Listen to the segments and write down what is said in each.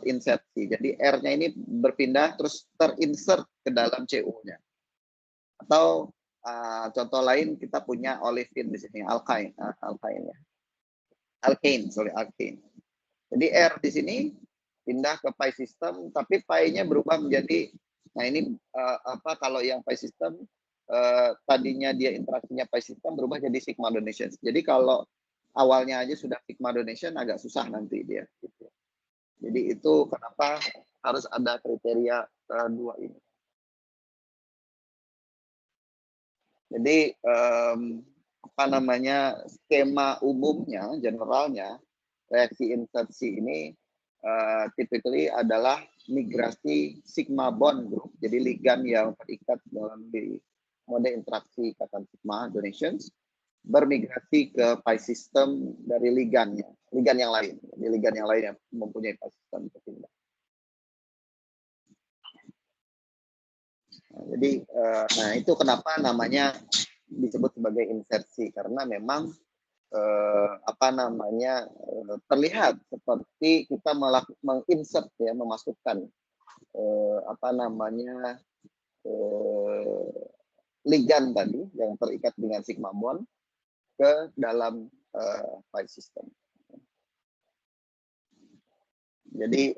insersi. Jadi R-nya ini berpindah terus terinsert ke dalam CU-nya. Atau contoh lain kita punya olefin di sini, alkane ya. Alkane. Jadi R di sini pindah ke pi system, tapi pi-nya berubah menjadi, nah ini kalau yang pi system tadinya dia interaksinya pi system berubah jadi sigma donation. Jadi kalau awalnya aja sudah sigma donation agak susah nanti dia. Gitu. Jadi itu kenapa harus ada kriteria dua ini. Jadi skema umumnya, generalnya reaksi insersi ini typically adalah migrasi sigma bond group. Jadi ligan yang terikat dalam mode interaksi ikatan sigma donations bermigrasi ke pi system dari ligan yang lain. Jadi ligan yang lain yang mempunyai pi system berpindah. Jadi itu kenapa namanya disebut sebagai insersi, karena memang terlihat seperti kita menginsert ya, memasukkan ligan tadi yang terikat dengan sigma bond ke dalam pi system. Jadi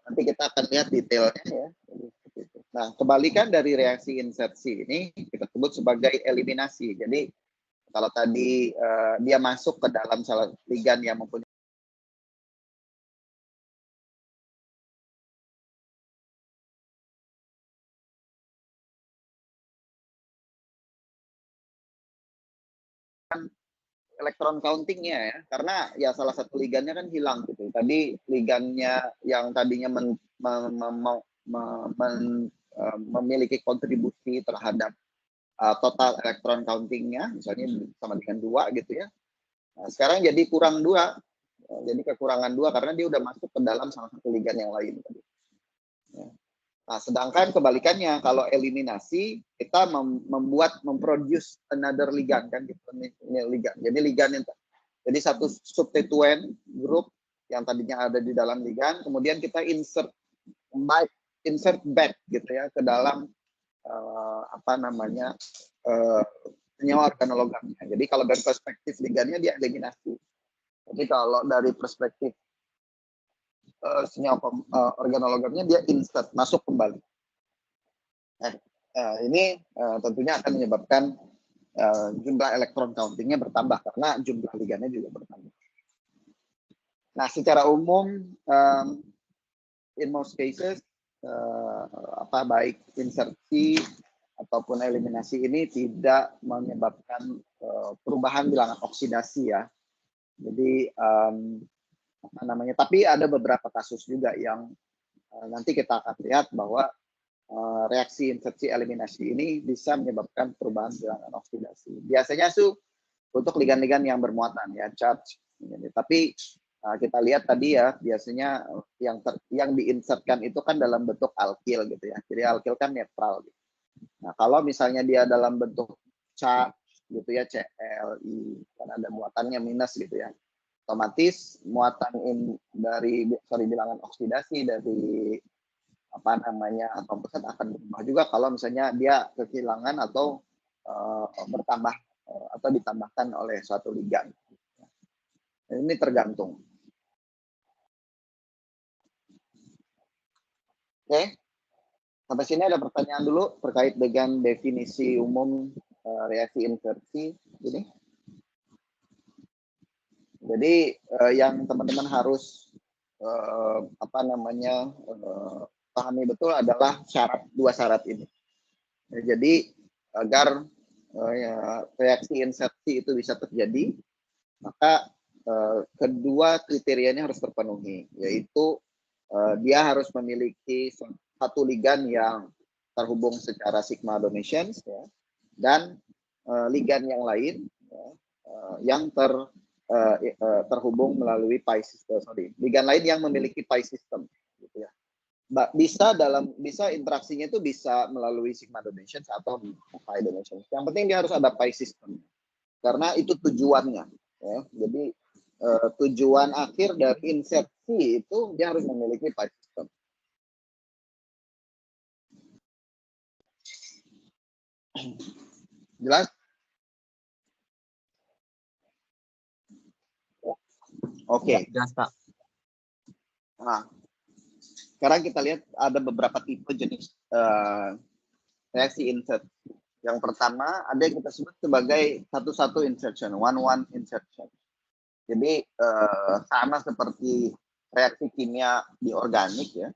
nanti kita akan lihat detailnya ya. Nah, kebalikan dari reaksi insersi ini kita sebut sebagai eliminasi. Jadi kalau tadi dia masuk ke dalam salah ligan yang mempunyai elektron countingnya ya, karena ya salah satu ligannya kan hilang gitu. Tadi ligannya yang tadinya memiliki kontribusi terhadap total elektron countingnya, misalnya sama dengan 2 gitu ya. Nah, sekarang jadi kurang 2, jadi kekurangan 2 karena dia udah masuk ke dalam salah satu ligan yang lain tadi. Nah, sedangkan kebalikannya kalau eliminasi kita memproduce another ligand kan gitu, ini ligand. Jadi ligand yang jadi satu substituen grup yang tadinya ada di dalam ligand, kemudian kita insert back gitu ya ke dalam senyawa organologamnya. Jadi kalau dari perspektif ligandnya dia eliminasi. Tapi kalau dari perspektif senyawa organologamnya dia insert, masuk kembali. Ini tentunya akan menyebabkan jumlah elektron countingnya bertambah karena jumlah ligannya juga bertambah. Nah, secara umum in most cases baik insersi ataupun eliminasi ini tidak menyebabkan perubahan bilangan oksidasi ya. Jadi tapi ada beberapa kasus juga yang nanti kita akan lihat bahwa reaksi insersi eliminasi ini bisa menyebabkan perubahan bilangan oksidasi. Biasanya untuk ligan-ligan yang bermuatan ya, charge. Tapi kita lihat tadi ya, biasanya yang diinsertkan itu kan dalam bentuk alkil gitu ya. Jadi alkil kan netral. Gitu. Nah, kalau misalnya dia dalam bentuk charge gitu ya, ClI, kan ada muatannya minus gitu ya. Otomatis muatan bilangan oksidasi dari komposit akan berubah juga kalau misalnya dia kehilangan atau bertambah atau ditambahkan oleh suatu ligan. Ini tergantung. Oke, sampai sini ada pertanyaan dulu terkait dengan definisi umum reaksi inversi ini. Jadi yang teman-teman harus pahami betul adalah dua syarat ini. Jadi agar reaksi insersi itu bisa terjadi, maka kedua kriterianya harus terpenuhi, yaitu dia harus memiliki satu ligan yang terhubung secara sigma donations ya, dan ligan yang lain yang terhubung melalui pi system. Ligan lain yang memiliki pi system gitu ya. Bisa interaksinya itu bisa melalui sigma donations atau pi donations. Yang penting dia harus ada pi system karena itu tujuannya ya. Jadi tujuan akhir dari insersi itu dia harus memiliki pi system. Jelas? Oke. Jelas, Pak. Nah, sekarang kita lihat ada beberapa tipe jenis reaksi insert. Yang pertama ada yang kita sebut sebagai satu-satu insertion, one-one insertion. Jadi sama seperti reaksi kimia di organik ya.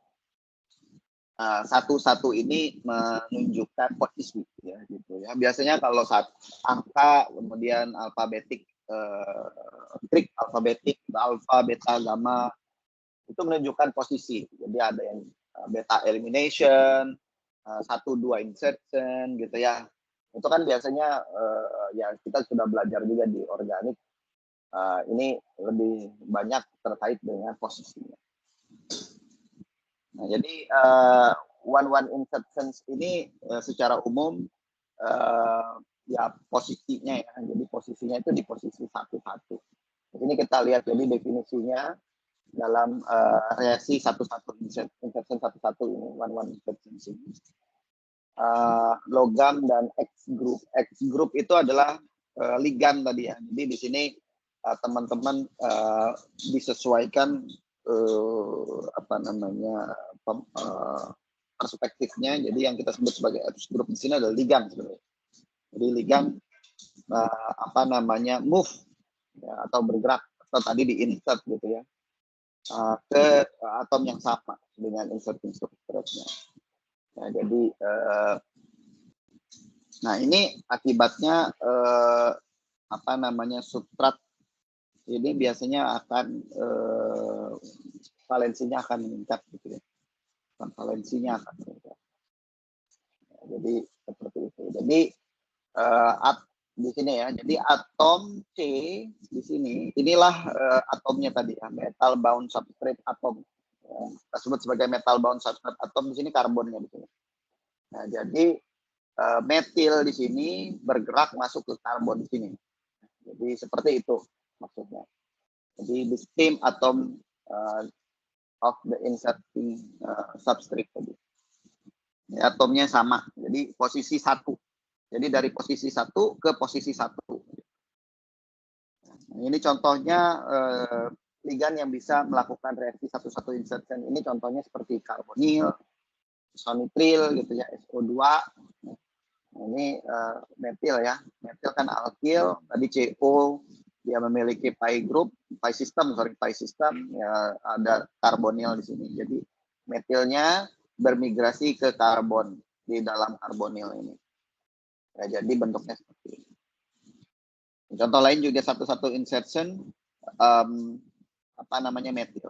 Satu-satu ini menunjukkan posisi ya gitu ya. Biasanya kalau angka kemudian alfabetik trik alfabetik alfa, beta, gamma itu menunjukkan posisi. Jadi ada yang beta elimination, 1-2 insertion gitu ya. Itu kan biasanya ya kita sudah belajar juga di organik. Ini lebih banyak terkait dengan posisinya. Nah, jadi one-one insertions ini secara umum ya posisinya ya. Jadi posisinya itu di posisi 1-1. Ini kita lihat jadi definisinya dalam reaksi satu-satu insertion satu-satu ini one-one insertion ini. Logam dan X group itu adalah ligan tadi ya. Jadi di sini teman-teman disesuaikan perspektifnya. Jadi yang kita sebut sebagai X group di sini adalah ligan sebenarnya. Jadi ligan move ya, atau bergerak atau tadi di insert gitu ya ke atom yang sama dengan inserting substrate-nya. Nah, jadi nah ini akibatnya substrat ini biasanya akan valensinya akan meningkat gitu ya. Valensinya akan meningkat. Nah, jadi seperti itu. Jadi di sini ya. Jadi atom C di sini inilah atomnya tadi ya, metal bound substrate atom. Ya, kita sebut sebagai metal bound substrate atom di sini karbonnya di sini. Nah, jadi metil di sini bergerak masuk ke karbon di sini. Jadi seperti itu maksudnya. Jadi the same atom of the inserting substrate tadi. Ya, atomnya sama. Jadi posisi 1. Jadi dari posisi 1 ke posisi 1. Nah, ini contohnya ligan yang bisa melakukan reaksi satu-satu insertion. Ini contohnya seperti karbonil, isonitril gitu ya, SO2. Nah, ini metil ya. Metil kan alkil, tadi CO dia memiliki pi system ya, ada karbonil di sini. Jadi metilnya bermigrasi ke karbon di dalam karbonil ini. Ya, jadi bentuknya seperti ini. Contoh lain juga satu-satu insertion metil.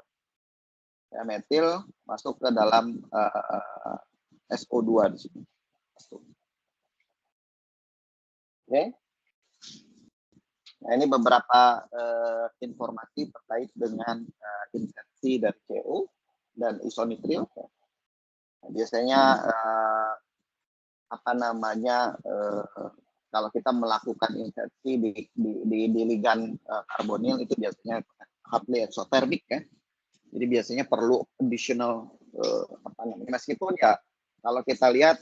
Ya, metil masuk ke dalam SO2 di sini. Oke. Nah, ini beberapa informasi terkait dengan insersi dari CO dan isonitril. Nah, biasanya kalau kita melakukan insersi di ligan karbonil itu biasanya hardly exothermic ya. Jadi biasanya perlu additional meskipun ya kalau kita lihat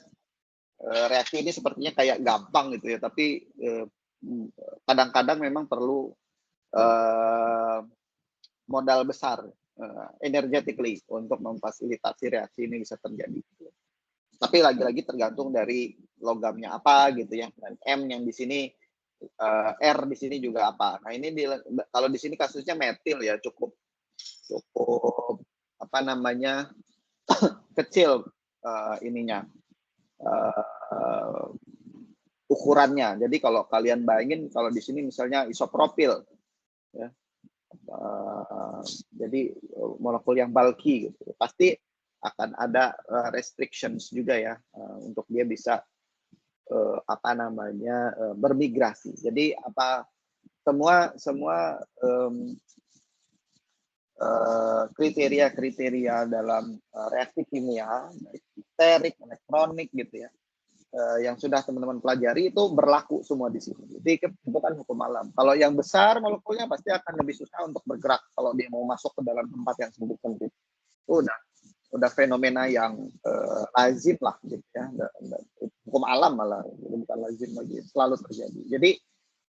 reaksi ini sepertinya kayak gampang gitu ya, tapi kadang-kadang memang perlu modal besar energetically untuk memfasilitasi reaksi ini bisa terjadi. Tapi lagi-lagi tergantung dari logamnya apa gitu ya. Dan M yang di sini R di sini juga apa. Nah, ini kalau di sini kasusnya metil ya cukup kecil ininya ukurannya. Jadi kalau kalian bayangin kalau di sini misalnya isopropil ya. Jadi molekul yang bulky gitu. Pasti akan ada restrictions juga ya untuk dia bisa bermigrasi. Jadi semua kriteria dalam reaksi kimia, sterik, elektronik gitu ya, yang sudah teman-teman pelajari itu berlaku semua di sini. Jadi itu kan hukum alam. Kalau yang besar molekulnya pasti akan lebih susah untuk bergerak kalau dia mau masuk ke dalam tempat yang sempit. Itu udah fenomena yang lazim lah gitu ya. Hukum alam malah, jadi bukan lazim lagi, selalu terjadi. Jadi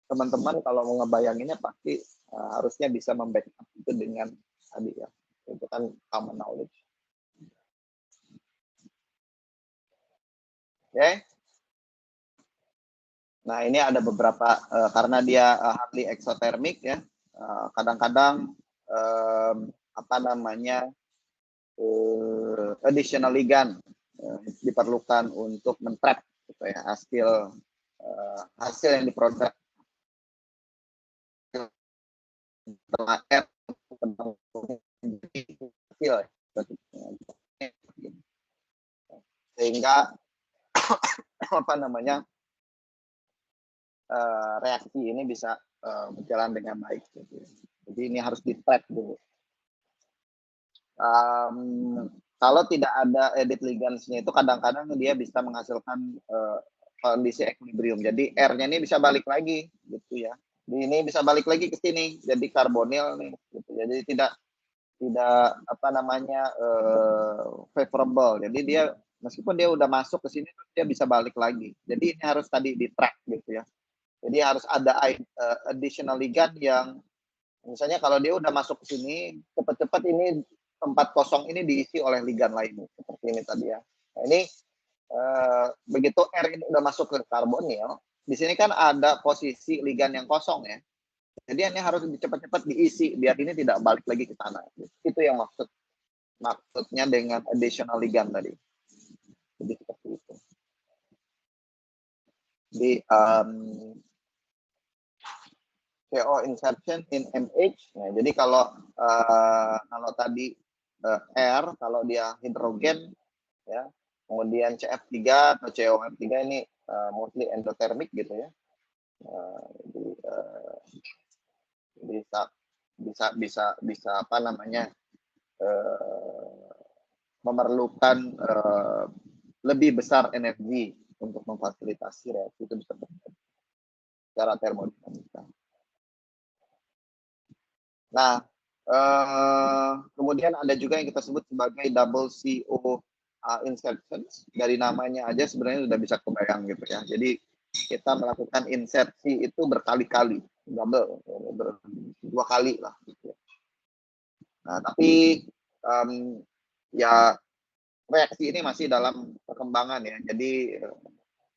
teman-teman kalau mau ngebayanginnya pasti harusnya bisa membackup itu dengan tadi ya, itu kan common knowledge. Oke. Nah ini ada beberapa karena dia hardly exothermic ya, kadang-kadang apa namanya additional ligand diperlukan untuk men-trap gitu ya, hasil yang diproduksi setelah R sehingga apa namanya reaksi ini bisa berjalan dengan baik. Jadi ini harus di-trap dulu. Kalau tidak ada edit ligandsnya itu kadang-kadang dia bisa menghasilkan kondisi equilibrium. Jadi R-nya ini bisa balik lagi gitu ya. Ini bisa balik lagi ke sini jadi karbonil nih gitu. Jadi tidak apa namanya favorable. Jadi dia meskipun dia udah masuk ke sini dia bisa balik lagi. Jadi ini harus tadi di track gitu ya. Jadi harus ada additional ligand yang misalnya kalau dia udah masuk ke sini cepat-cepat ini tempat kosong ini diisi oleh ligand lainnya seperti ini tadi ya. Nah, ini begitu R ini udah masuk ke karbonil, di sini kan ada posisi ligand yang kosong ya. Jadi ini harus cepat-cepat diisi biar ini tidak balik lagi ke sana. Itu yang maksudnya dengan additional ligand tadi. Jadi seperti itu. Di CO insertion in MH. Nah, jadi kalau tadi R, kalau dia hidrogen, ya, kemudian CF3 atau COF3 ini mostly endothermic gitu ya. Jadi bisa apa namanya memerlukan lebih besar energi untuk memfasilitasi reaksi itu bisa terjadi secara termodinamika. Nah, kemudian ada juga yang kita sebut sebagai double CO insertions. Dari namanya aja sebenarnya sudah bisa kebayang gitu ya. Jadi kita melakukan insersi itu berkali-kali, double, dua kali lah. Gitu. Nah, tapi ya reaksi ini masih dalam perkembangan ya. Jadi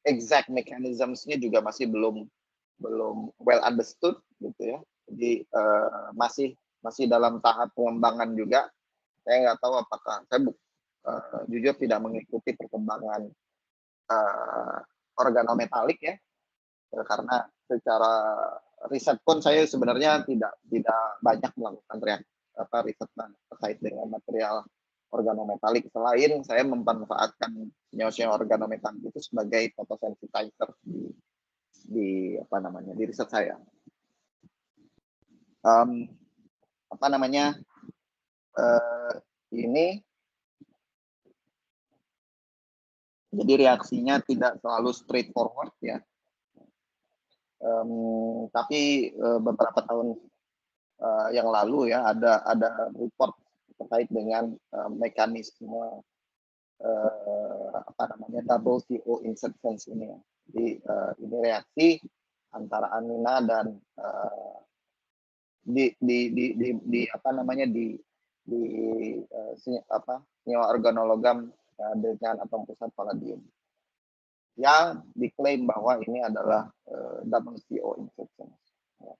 exact mechanisms-nya juga masih belum well understood gitu ya. Jadi masih dalam tahap pengembangan juga. Saya nggak tahu apakah saya jujur tidak mengikuti perkembangan organometalik ya, karena secara riset pun saya sebenarnya tidak banyak melakukan riset terkait dengan material organometalik selain saya memanfaatkan senyawa organometalik itu sebagai photosensitizer di apa namanya di riset saya. Apa namanya ini jadi reaksinya tidak selalu straightforward ya, tapi beberapa tahun yang lalu ya ada report terkait dengan mekanisme apa namanya double CO insertions ini ya. Jadi ini reaksi antara amina dan di apa namanya di senyawa organologam dengan atom pusat palladium yang diklaim bahwa ini adalah double CO insertion. Ya.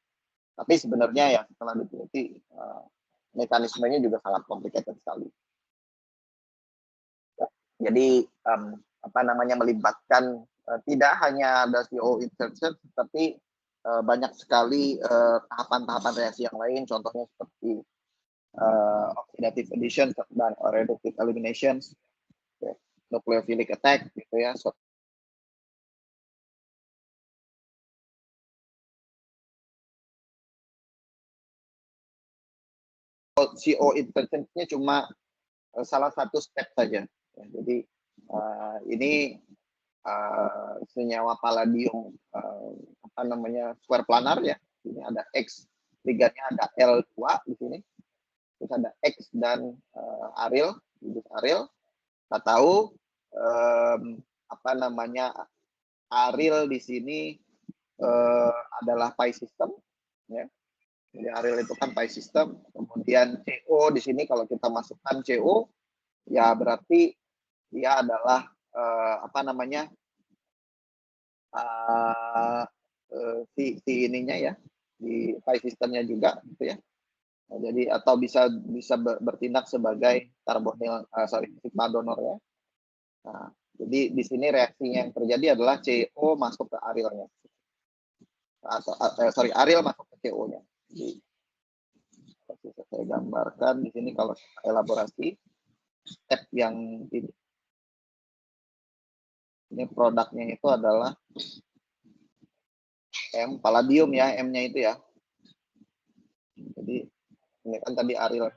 Tapi sebenarnya ya setelah diteliti mekanismenya juga sangat complicated sekali. Ya. Jadi apa namanya melibatkan tidak hanya ada CO insertion, tapi banyak sekali tahapan-tahapan reaksi yang lain, contohnya seperti oxidative addition dan reductive elimination, ya, nucleophilic attack, gitu ya. CO insertion-nya cuma salah satu step saja. Ya, jadi ini senyawa palladium apa namanya square planar ya. Ini ada X, ligannya ada L2 di sini. Terus ada X dan aril, bibit aril. Kita tahu apa namanya aril di sini adalah pi system ya. Jadi aril itu kan pi system. Kemudian CO di sini kalau kita masukkan CO ya berarti dia adalah apa namanya si ininya ya di pi systemnya juga gitu ya. Nah, jadi atau bisa bertindak sebagai karbonil sigma donor ya. Nah, jadi di sini reaksinya yang terjadi adalah CO masuk ke arilnya. Aril masuk ke CO-nya. Jadi saya gambarkan di sini kalau elaborasi step yang ini produknya itu adalah M palladium ya, M-nya itu ya. Jadi ini kan tadi aril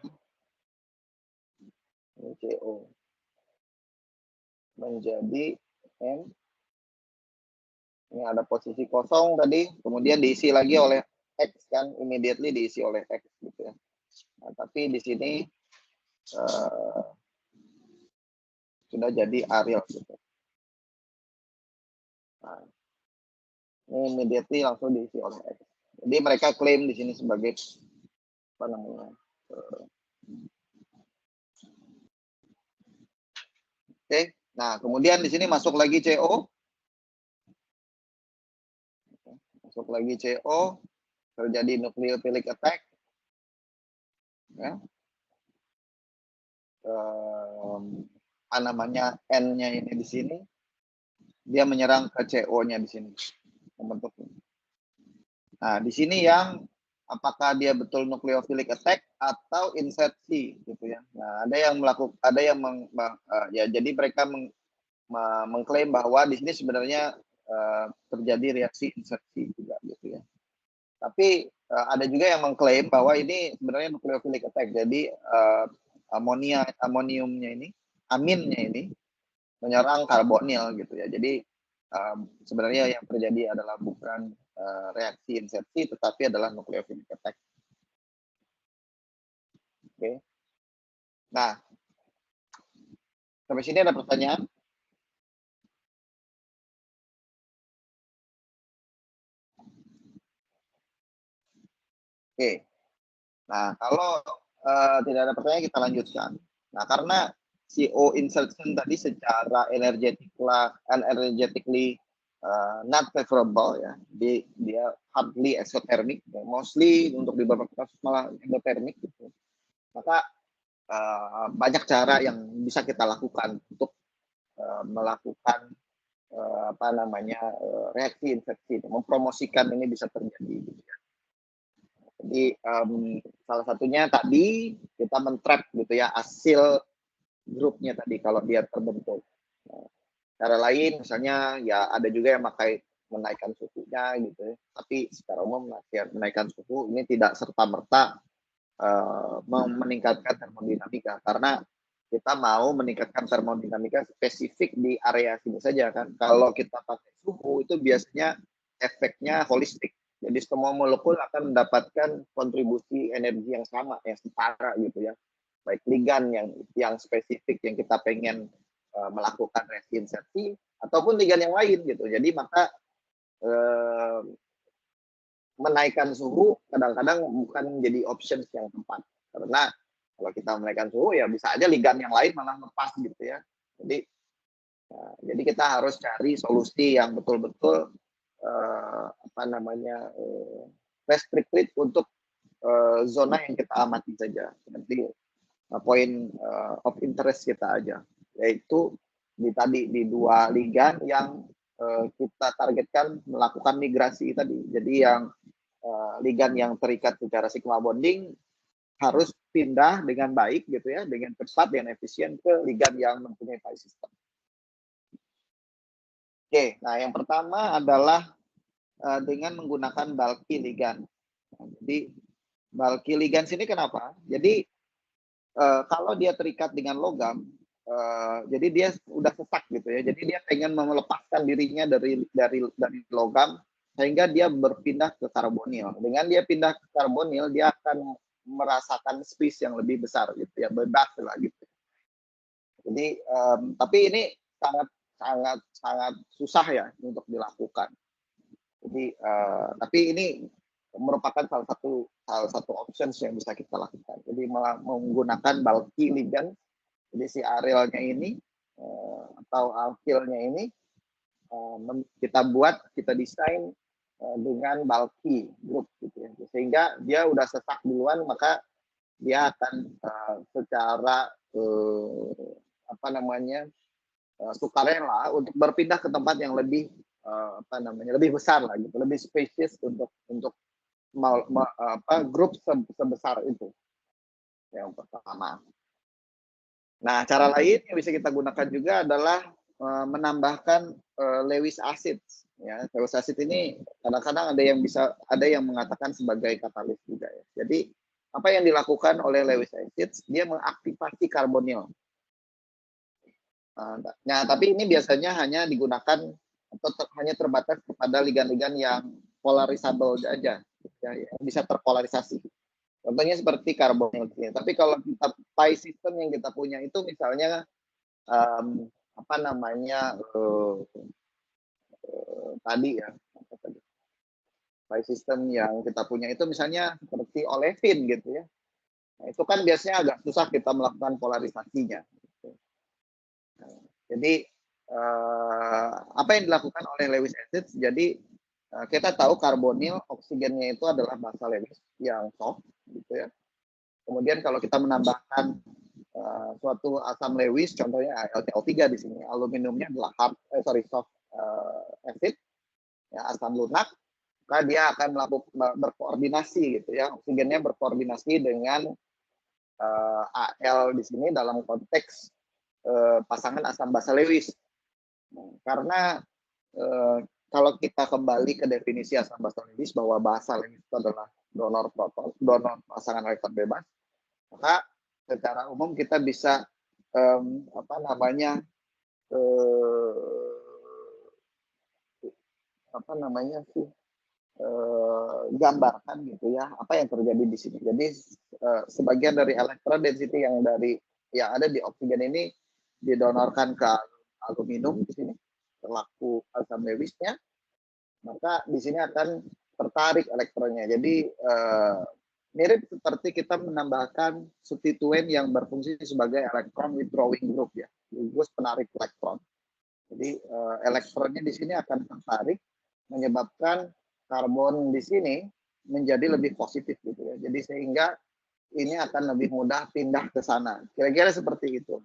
ini CO menjadi M. Ini ada posisi kosong tadi, kemudian diisi lagi oleh X kan, immediately diisi oleh X gitu ya. Nah, tapi di sini sudah jadi aril gitu. Nah, ini immediately langsung diisi oleh X. Jadi mereka klaim di sini sebagai apa namanya? Oke. Nah, kemudian di sini masuk lagi CO. Masuk lagi CO, terjadi nucleophilic attack. Ya. Apa namanya? N-nya ini di sini. Dia menyerang ke CO-nya di sini. Membentuk. Nah, di sini yang apakah dia betul nucleophilic attack atau insersi gitu ya. Nah, ada yang melakukan, ada yang ya jadi mereka mengklaim bahwa di sini sebenarnya terjadi reaksi insersi juga gitu ya. Tapi ada juga yang mengklaim bahwa ini sebenarnya nucleophilic attack. Jadi amoniumnya ini, aminnya ini menyerang karbonil gitu ya. Jadi sebenarnya yang terjadi adalah bukan reaksi insersi, tetapi adalah nucleophilic attack. Oke. Nah, sampai sini ada pertanyaan? Oke. Nah, kalau tidak ada pertanyaan, kita lanjutkan. Nah, karena CO insertion tadi secara energetically not favorable ya, dia hardly exothermic, mostly untuk di beberapa kasus malah endothermic gitu. Maka banyak cara yang bisa kita lakukan untuk melakukan apa namanya reaksi infeksi, mempromosikan ini bisa terjadi. Gitu ya. Jadi salah satunya tadi kita men-trap gitu ya hasil grupnya tadi kalau dia terbentuk. Nah, cara lain misalnya ya ada juga yang menaikkan suhunya gitu ya. Tapi secara umum menaikkan suhu ini tidak serta-merta meningkatkan termodinamika karena kita mau meningkatkan termodinamika spesifik di area sini saja kan. Kalau kita pakai suhu itu biasanya efeknya holistik. Jadi semua molekul akan mendapatkan kontribusi energi yang sama, yang setara gitu ya. Baik ligan yang spesifik yang kita pengen melakukan reaksi insersi ataupun ligan yang lain gitu. Jadi maka menaikkan suhu kadang-kadang bukan menjadi options yang tepat. Karena kalau kita menaikkan suhu ya bisa aja ligan yang lain malah lepas gitu ya. Jadi kita harus cari solusi yang betul-betul apa namanya restricted untuk zona yang kita amati saja. Nanti point of interest kita aja, yaitu di dua ligan yang kita targetkan melakukan migrasi tadi. Jadi yang ligan yang terikat secara sigma bonding harus pindah dengan baik gitu ya, dengan cepat dan efisien ke ligan yang mempunyai pi system. Oke, nah yang pertama adalah dengan menggunakan bulky ligand. Nah, jadi bulky ligand sini kenapa? Jadi kalau dia terikat dengan logam, jadi dia udah sesak gitu ya. Jadi dia pengen melepaskan dirinya dari logam sehingga dia berpindah ke karbonil. Dengan dia pindah ke karbonil, dia akan merasakan space yang lebih besar gitu ya, bebas lah gitu. Jadi tapi ini sangat sangat sangat susah ya untuk dilakukan. Jadi tapi ini merupakan salah satu options yang bisa kita lakukan. Jadi menggunakan bulky ligand. Jadi si arealnya ini atau alkilnya ini kita desain dengan bulky group gitu ya. Sehingga dia udah sesak duluan, maka dia akan secara sukarela untuk berpindah ke tempat yang lebih lebih besar lah gitu, lebih spacious untuk grup sebesar itu. Yang pertama. Nah, cara lain yang bisa kita gunakan juga adalah menambahkan Lewis acid. Ya, Lewis acid ini kadang-kadang ada yang mengatakan sebagai katalis juga ya. Jadi apa yang dilakukan oleh Lewis acid, dia mengaktifasi karbonil. Nah, tapi ini biasanya hanya digunakan atau hanya terbatas kepada ligan-ligan yang polarisable aja, ya, bisa terpolarisasi. Contohnya seperti karbonil. Tapi kalau kita pi system yang kita punya itu misalnya tadi ya, pi system yang kita punya itu misalnya seperti olefin gitu ya. Nah, itu kan biasanya agak susah kita melakukan polarisasinya. Jadi apa yang dilakukan oleh Lewis acid? Jadi kita tahu karbonil oksigennya itu adalah basa Lewis yang soft, gitu ya. Kemudian kalau kita menambahkan suatu asam Lewis, contohnya LCO3 di sini, aluminiumnya adalah soft acid, ya, asam lunak, maka dia akan berkoordinasi gitu ya, oksigennya berkoordinasi dengan Al di sini dalam konteks pasangan asam basa Lewis. Karena kalau kita kembali ke definisi asam basa Lewis bahwa basa Lewis itu adalah donor proton, donor pasangan elektron bebas, maka secara umum kita bisa gambarkan gitu ya apa yang terjadi di sini. Jadi sebagian dari elektron density yang ada di oksigen ini didonorkan ke aluminium di sini, terlaku asam Lewisnya, maka di sini akan tertarik elektronnya. Jadi mirip seperti kita menambahkan substituen yang berfungsi sebagai elektron withdrawing group ya, gugus penarik elektron. Jadi elektronnya di sini akan tertarik, menyebabkan karbon di sini menjadi lebih positif gitu ya. Jadi sehingga ini akan lebih mudah pindah ke sana. Kira-kira seperti itu.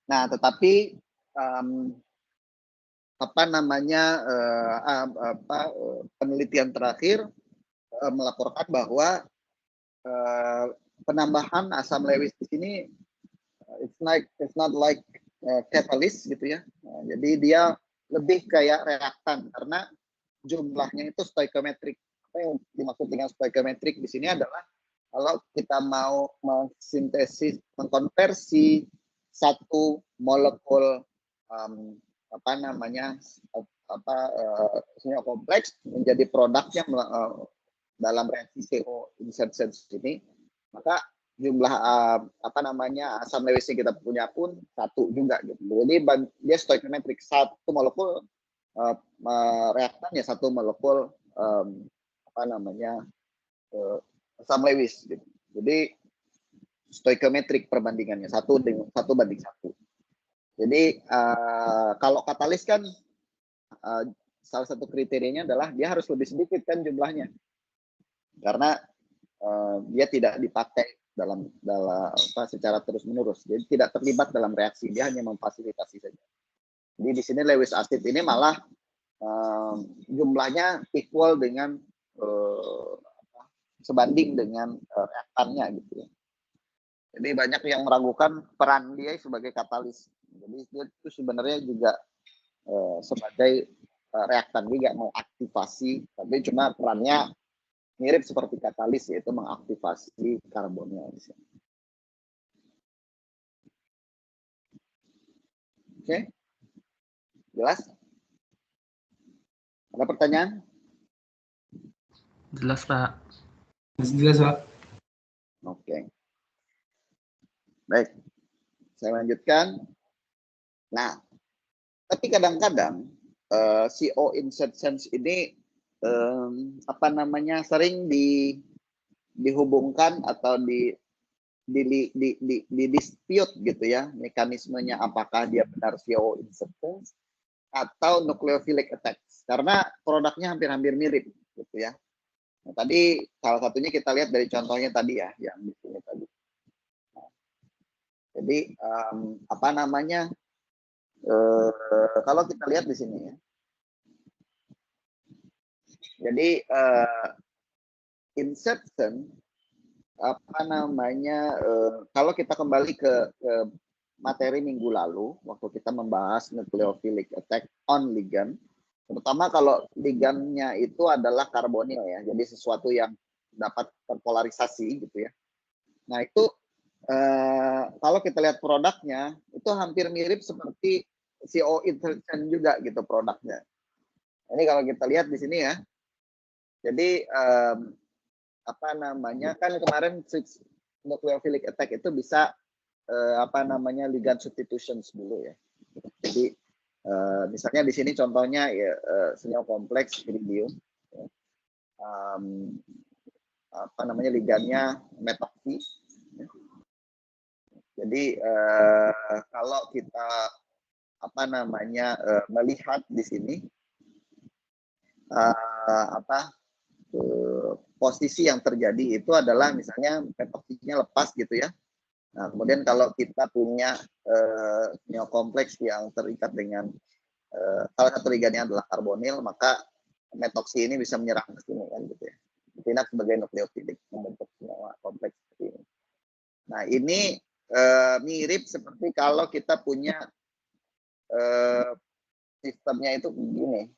Nah, tetapi penelitian terakhir melaporkan bahwa penambahan asam Lewis di sini it's not like catalyst gitu ya. Jadi dia lebih kayak reaktan karena jumlahnya itu stoichiometrik. Apa yang dimaksud dengan stoichiometrik di sini adalah kalau kita mau mengkonversi satu molekul kompleks menjadi produknya dalam reaksi CO insertion ini, maka jumlah asam Lewis yang kita punya pun satu juga gitu. Jadi dia stoichiometrik, satu molekul reaktan ya satu molekul asam Lewis gitu. Jadi stoichiometrik perbandingannya satu banding satu. Jadi kalau katalis kan salah satu kriterianya adalah dia harus lebih sedikit kan jumlahnya, karena dia tidak dipakai dalam secara terus menerus, jadi tidak terlibat dalam reaksi, dia hanya memfasilitasi saja. Jadi di sini Lewis acid ini malah jumlahnya equal dengan sebanding dengan reaktannya gitu ya. Jadi banyak yang meragukan peran dia sebagai katalis. Jadi dia itu sebenarnya juga sebagai reaktan, dia nggak mau aktivasi, tapi cuma perannya mirip seperti katalis, yaitu mengaktifasi karbonil di sini. Oke, jelas? Ada pertanyaan? Jelas, Pak. Jelas, Pak. Oke. Baik, saya lanjutkan. Nah, tapi kadang-kadang CO insertions ini apa namanya sering dihubungkan atau di dispute gitu ya, mekanismenya apakah dia benar CO insertions atau nucleophilic attacks, karena produknya hampir-hampir mirip gitu ya. Nah, tadi salah satunya kita lihat dari contohnya tadi ya, yang di sini tadi. Nah, jadi apa namanya, kalau kita lihat di sini ya, jadi insertion apa namanya, kalau kita kembali ke materi minggu lalu waktu kita membahas nucleophilic attack on ligand, terutama kalau ligandnya itu adalah karbonil ya, jadi sesuatu yang dapat terpolarisasi gitu ya. Nah itu kalau kita lihat produknya itu hampir mirip seperti CO insertion juga gitu produknya. Ini kalau kita lihat di sini ya, jadi apa namanya, kan kemarin nucleophilic attack itu bisa apa namanya ligand substitutions dulu ya. Jadi misalnya di sini contohnya ya, senyawa kompleks iridium, ya. Apa namanya ligandnya metoksi. Ya. Jadi kalau kita apa namanya melihat di sini apa posisi yang terjadi itu adalah misalnya metoksinya lepas gitu ya. Nah, kemudian kalau kita punya senyawa kompleks yang terikat dengan salah satu ligandnya adalah karbonil, maka metoksi ini bisa menyerang ke sini kan gitu ya. Bertindak sebagai nukleofilik membentuk senyawa kompleks seperti ini. Nah, ini mirip seperti kalau kita punya sistemnya itu begini.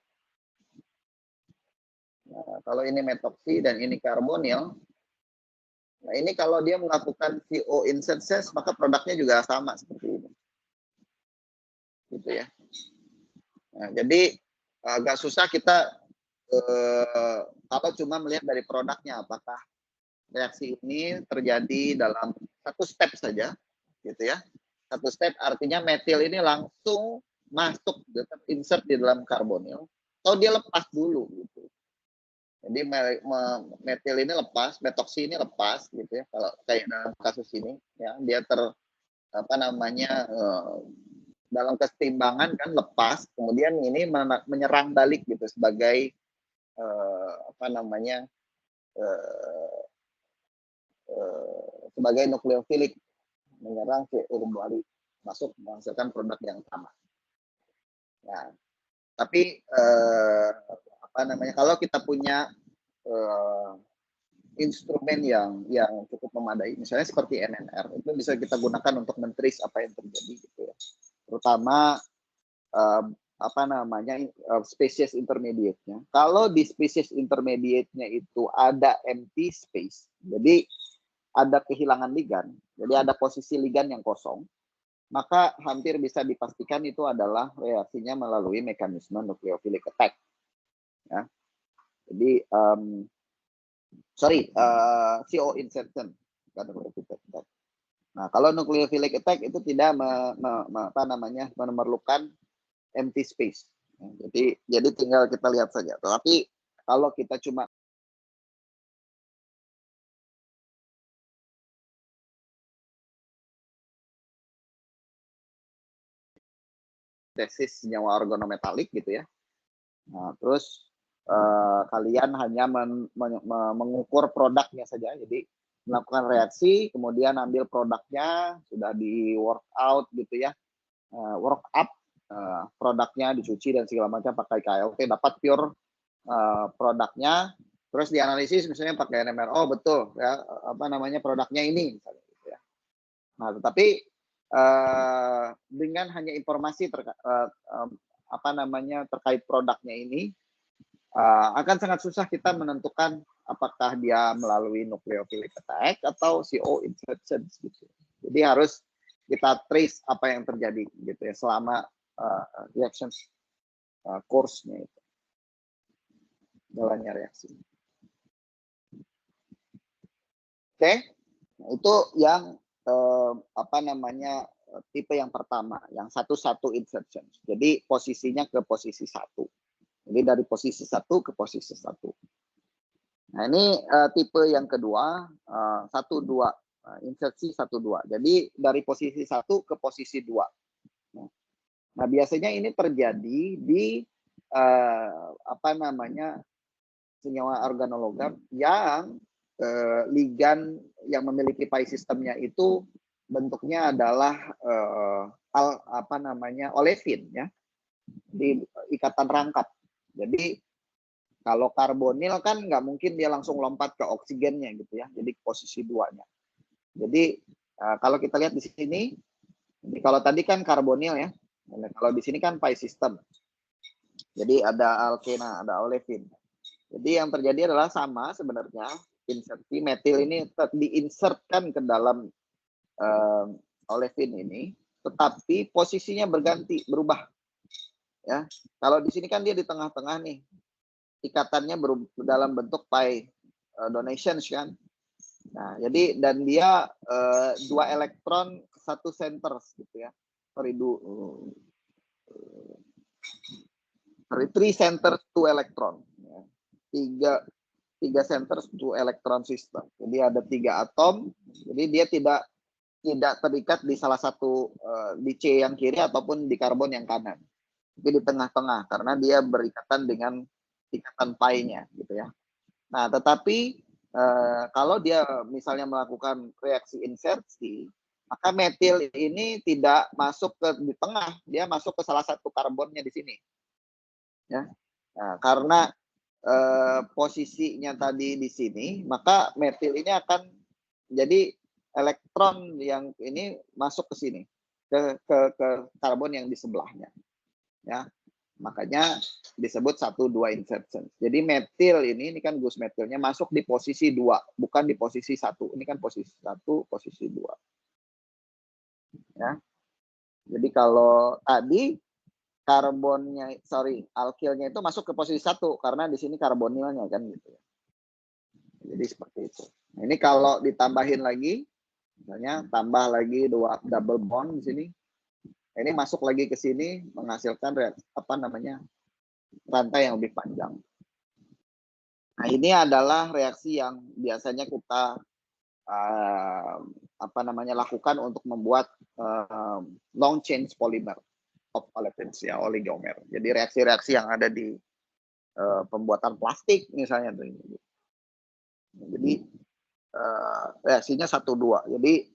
Nah, kalau ini metoksi dan ini karbonil, nah ini kalau dia melakukan CO insertions, maka produknya juga sama seperti ini. Gitu ya. Nah, jadi agak susah kita kalau cuma melihat dari produknya, apakah reaksi ini terjadi dalam satu step saja, gitu ya. Satu step artinya metil ini langsung masuk, insert di dalam karbonil, atau dia lepas dulu gitu. Jadi metil ini lepas, metoksi ini lepas gitu ya. Kalau kayak dalam kasus ini ya, dia apa namanya dalam kesetimbangan kan lepas, kemudian ini menyerang balik gitu sebagai apa namanya sebagai nukleofilik, menyerang ke kembali masuk menghasilkan produk yang sama. Nah, tapi apa namanya, kalau kita punya instrumen yang cukup memadai, misalnya seperti NNR, itu bisa kita gunakan untuk men-trace apa yang terjadi gitu ya. Terutama apa namanya spesies intermediate-nya. Kalau di spesies intermediate-nya itu ada empty space, jadi ada kehilangan ligan, jadi ada posisi ligan yang kosong, maka hampir bisa dipastikan itu adalah reaksinya melalui mekanisme nucleophilic attack. Ya. Jadi CO insertion. Nah, kalau nucleophilic attack itu tidak apa namanya memerlukan empty space. Jadi tinggal kita lihat saja. Tapi kalau kita cuma tesis senyawa organometalik gitu ya. Nah, terus kalian hanya mengukur produknya saja. Jadi melakukan reaksi, kemudian ambil produknya, sudah di work out gitu ya, work up produknya, dicuci dan segala macam pakai KLT, dapat pure produknya, terus dianalisis misalnya pakai NMR, oh betul ya apa namanya produknya ini misalnya gitu ya. Nah, tetapi dengan hanya informasi apa namanya terkait produknya ini akan sangat susah kita menentukan apakah dia melalui nucleophilic attack atau CO insertion gitu. Jadi harus kita trace apa yang terjadi gitu ya selama reaction course-nya itu, jalannya reaksi. Oke, itu yang tipe yang pertama, yang satu insertion. Jadi posisinya ke posisi 1. Jadi dari posisi 1 ke posisi 1. Nah, ini tipe yang kedua, 1, 2, insersi 1, 2. Jadi dari posisi 1 ke posisi 2. Nah, biasanya ini terjadi di senyawa organologam yang ligan yang memiliki pi sistemnya itu bentuknya adalah olefin ya, di ikatan rangkap. Jadi kalau karbonil kan nggak mungkin dia langsung lompat ke oksigennya gitu ya, jadi posisi 2-nya. Jadi kalau kita lihat di sini, kalau tadi kan karbonil ya, kalau di sini kan pi sistem. Jadi ada alkena, ada olefin. Jadi yang terjadi adalah sama sebenarnya, insersi metil ini diinsertkan ke dalam olefin ini, tetapi posisinya berubah. Ya, kalau di sini kan dia di tengah-tengah nih, ikatannya dalam bentuk pi donations kan. Nah, jadi dan dia 2 elektron 1 center gitu ya. Sorry, 3 center 2 elektron. 3 center 2 elektron system. Jadi ada 3 atom. Jadi dia tidak terikat di salah satu di C yang kiri ataupun di karbon yang kanan. Tapi di tengah-tengah karena dia berikatan dengan ikatan pi-nya gitu ya. Nah, tetapi kalau dia misalnya melakukan reaksi insersi, maka metil ini tidak masuk di tengah, dia masuk ke salah satu karbonnya di sini. Ya. Nah, karena posisinya tadi di sini, maka metil ini akan jadi elektron yang ini masuk ke sini, ke karbon yang di sebelahnya. Ya. Makanya disebut 1, 2 insertion. Jadi metil ini kan gus metilnya masuk di posisi 2, bukan di posisi 1. Ini kan posisi 1, posisi 2. Ya. Jadi kalau tadi alkilnya itu masuk ke posisi 1 karena di sini karbonilnya kan gitu ya. Jadi seperti itu. Nah, ini kalau ditambahin lagi, misalnya tambah lagi 2 double bond di sini. Ini masuk lagi ke sini menghasilkan rantai yang lebih panjang. Nah, ini adalah reaksi yang biasanya kita lakukan untuk membuat long chain polymer of olefins ya, oligomer. Jadi reaksi-reaksi yang ada di pembuatan plastik misalnya tuh. Jadi reaksinya 1, 2. Jadi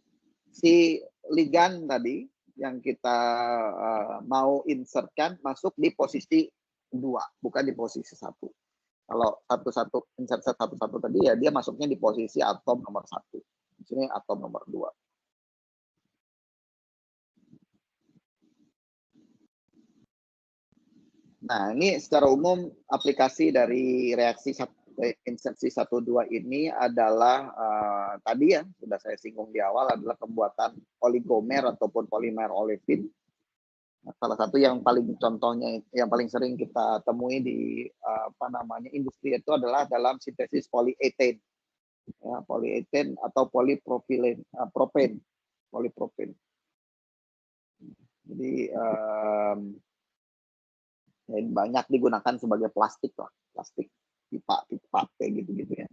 si ligan tadi yang kita mau insertkan masuk di posisi 2, bukan di posisi 1. Kalau insert 1, 1 tadi ya dia masuknya di posisi atom nomor 1. Di sini atom nomor 2. Nah, ini secara umum aplikasi dari reaksi insersi 1, 2 ini adalah tadi ya sudah saya singgung di awal adalah pembuatan oligomer ataupun polimer olefin. Nah, salah satu yang paling contohnya yang paling sering kita temui di industri itu adalah dalam sintesis polyethane. Ya, polyethane atau polypropylen, polypropylen. Jadi banyak digunakan sebagai plastik pipa kayak gitu ya.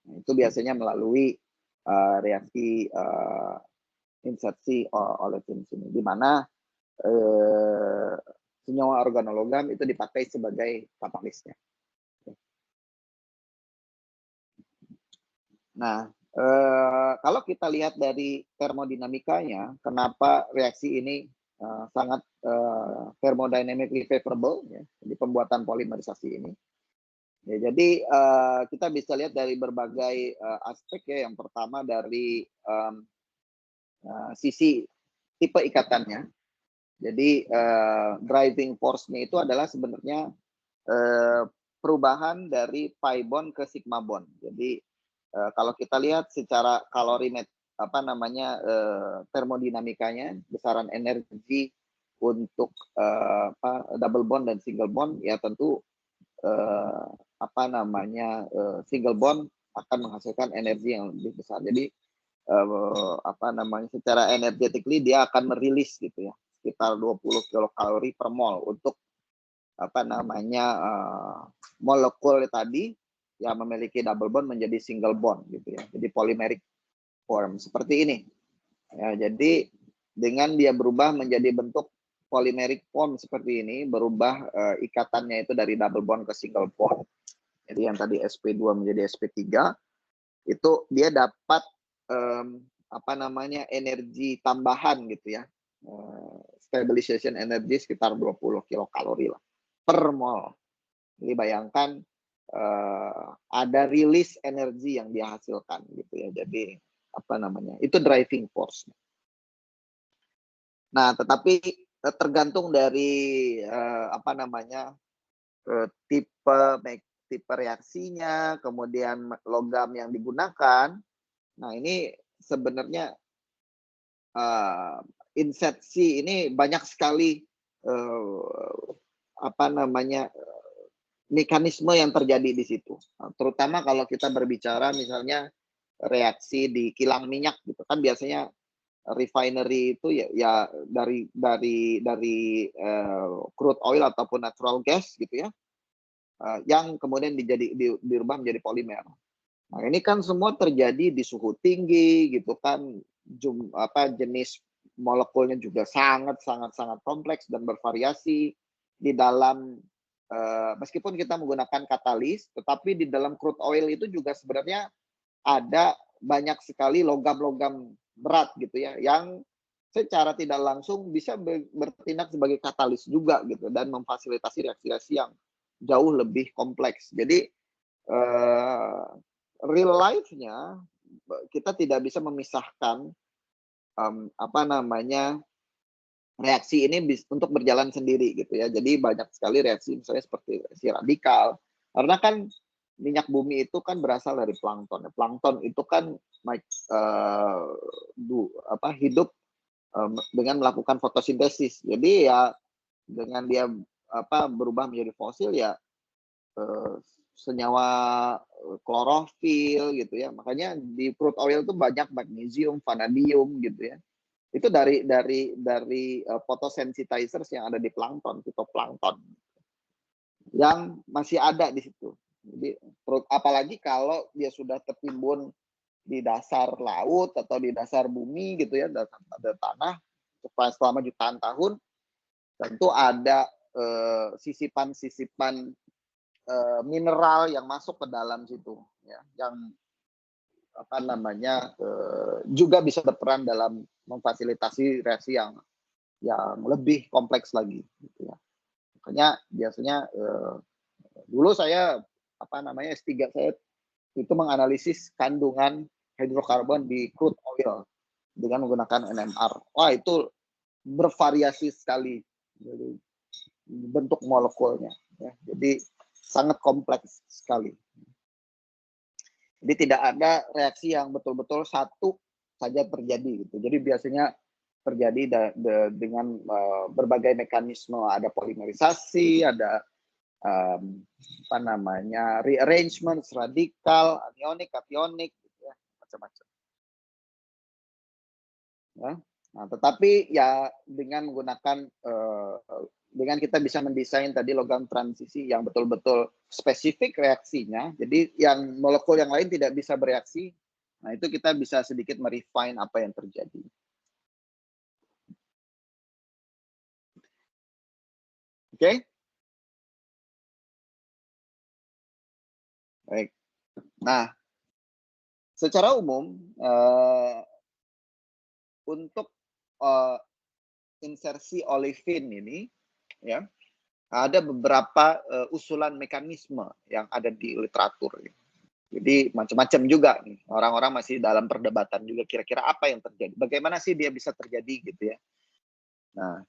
Nah, itu biasanya melalui reaksi insersi olefin sini, di mana senyawa organologam itu dipakai sebagai katalisnya. Nah, kalau kita lihat dari termodinamikanya, kenapa reaksi ini sangat thermodynamically favorable ya, di pembuatan polimerisasi ini. Ya, jadi kita bisa lihat dari berbagai aspek ya. Yang pertama dari sisi tipe ikatannya. Jadi driving force-nya itu adalah sebenarnya perubahan dari pi bond ke sigma bond. Jadi kalau kita lihat secara termodinamikanya, besaran energi untuk double bond dan single bond, ya tentu single bond akan menghasilkan energi yang lebih besar. Jadi secara energetically dia akan merilis gitu ya, sekitar 20 kilokalori per mol untuk molekul tadi yang memiliki double bond menjadi single bond gitu ya. Jadi polymeric form seperti ini. Ya, jadi dengan dia berubah menjadi bentuk polymeric form seperti ini, berubah ikatannya itu dari double bond ke single bond. Jadi yang tadi sp2 menjadi sp3, itu dia dapat energi tambahan gitu ya. Stabilization energy sekitar 20 kilokalori lah per mol. Jadi bayangkan ada rilis energi yang dihasilkan gitu ya. Jadi itu driving force. Nah, tetapi tergantung dari tipe reaksinya, kemudian logam yang digunakan. Nah, ini sebenarnya insersi ini banyak sekali mekanisme yang terjadi di situ. Terutama kalau kita berbicara misalnya reaksi di kilang minyak gitu kan, biasanya refinery itu ya dari crude oil ataupun natural gas gitu ya, yang kemudian dirubah menjadi polimer. Nah, ini kan semua terjadi di suhu tinggi gitu kan, jenis molekulnya juga sangat kompleks dan bervariasi di dalam, meskipun kita menggunakan katalis, tetapi di dalam crude oil itu juga sebenarnya ada banyak sekali logam-logam berat gitu ya, yang secara tidak langsung bisa bertindak sebagai katalis juga gitu, dan memfasilitasi reaksi-reaksi yang jauh lebih kompleks. Jadi real life-nya kita tidak bisa memisahkan reaksi ini untuk berjalan sendiri gitu ya. Jadi banyak sekali reaksi misalnya seperti reaksi radikal, karena kan minyak bumi itu kan berasal dari plankton. Plankton itu kan hidup dengan melakukan fotosintesis. Jadi ya dengan dia berubah menjadi fosil ya, senyawa klorofil gitu ya. Makanya di crude oil itu banyak magnesium, vanadium gitu ya. Itu dari photosensitizers yang ada di plankton, fitoplankton, yang masih ada di situ. Jadi apalagi kalau dia sudah tertimbun di dasar laut atau di dasar bumi gitu ya, ada tanah selama jutaan tahun, tentu ada sisipan-sisipan mineral yang masuk ke dalam situ ya, yang juga bisa berperan dalam memfasilitasi reaksi yang lebih kompleks lagi gitu ya. Makanya biasanya dulu saya S3 saya itu menganalisis kandungan hidrokarbon di crude oil dengan menggunakan NMR. Wah, itu bervariasi sekali jadi bentuk molekulnya ya. Jadi sangat kompleks sekali. Jadi tidak ada reaksi yang betul-betul satu saja terjadi gitu. Jadi biasanya terjadi dengan berbagai mekanisme, ada polimerisasi, ada rearrangement radikal, anionik, kationik gitu ya, macam-macam. Ya. Nah, tetapi ya dengan menggunakan dengan kita bisa mendesain tadi logam transisi yang betul-betul spesifik reaksinya, jadi yang molekul yang lain tidak bisa bereaksi. Nah, itu kita bisa sedikit merefine apa yang terjadi. Oke? Baik. Nah, secara umum untuk insersi olefin ini ya, ada beberapa usulan mekanisme yang ada di literatur. Jadi macam-macam juga nih. Orang-orang masih dalam perdebatan juga kira-kira apa yang terjadi. Bagaimana sih dia bisa terjadi gitu ya. Nah,